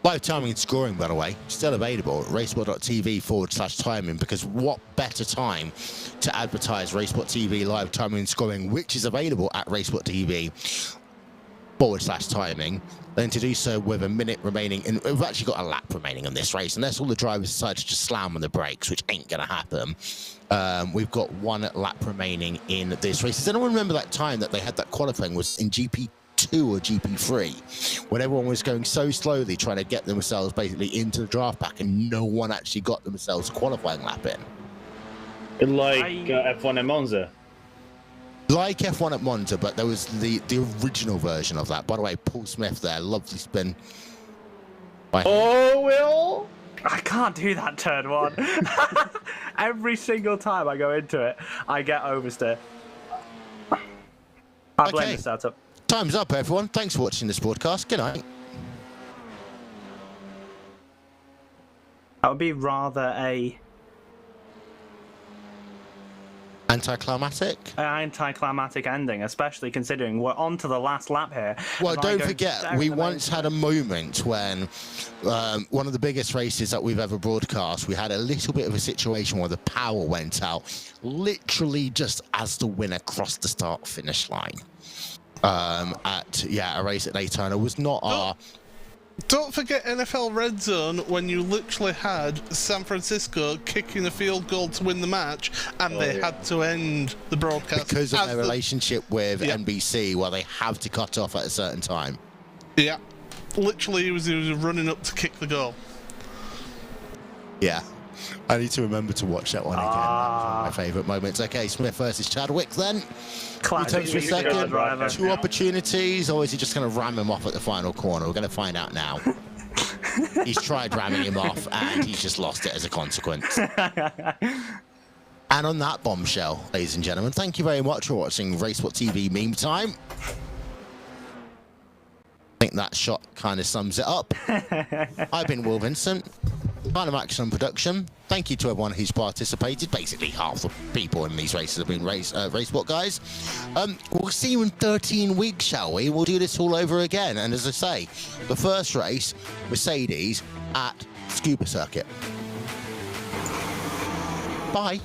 Live timing and scoring, by the way, still available at RaceSpot.tv/timing, because what better time to advertise RaceSpotTV live timing and scoring, which is available at RaceSpotTV/timing, than to do so with a minute remaining. And we've actually got a lap remaining in this race, unless all the drivers decide to just slam on the brakes, which ain't going to happen. We've got 1 lap remaining in this race. Does anyone remember that time that they had that qualifying was in GP2 or GP3, when everyone was going so slowly trying to get themselves basically into the draft pack, and no one actually got themselves a qualifying lap in? Like F1 at Monza. Like F1 at Monza, but there was the original version of that. By the way, Paul Smith there, lovely spin. Oh, Will? I can't do that turn 1. Every single time I go into it, I get oversteer. I blame the setup. Time's up, everyone. Thanks for watching this broadcast. Good night. That would be rather a anticlimactic ending, especially considering we're on to the last lap here. Well, don't forget, we once had a moment when one of the biggest races that we've ever broadcast, we had a little bit of a situation where the power went out literally just as the winner crossed the start-finish line. At a race at Daytona. It was not our... Don't forget NFL Red Zone, when you literally had San Francisco kicking a field goal to win the match, and they had to end the broadcast because of their relationship with NBC, where they have to cut off at a certain time. Yeah, literally, he was running up to kick the goal. Yeah, I need to remember to watch that one again. That was one of my favourite moments. Okay, Smith versus Chadwick then. Classic. For a second, 2 opportunities, or is he just going to ram him off at the final corner? We're going to find out now. He's tried ramming him off, and he's just lost it as a consequence. And on that bombshell, ladies and gentlemen, thank you very much for watching RaceSpotTV Meme Time. I think that shot kind of sums it up. I've been Will Vincent, part of Maximum Production. Thank you to everyone who's participated. Basically, half the people in these races have been RaceSpot guys. We'll see you in 13 weeks, shall we? We'll do this all over again. And as I say, the first race, Mercedes at Scuba Circuit. Bye.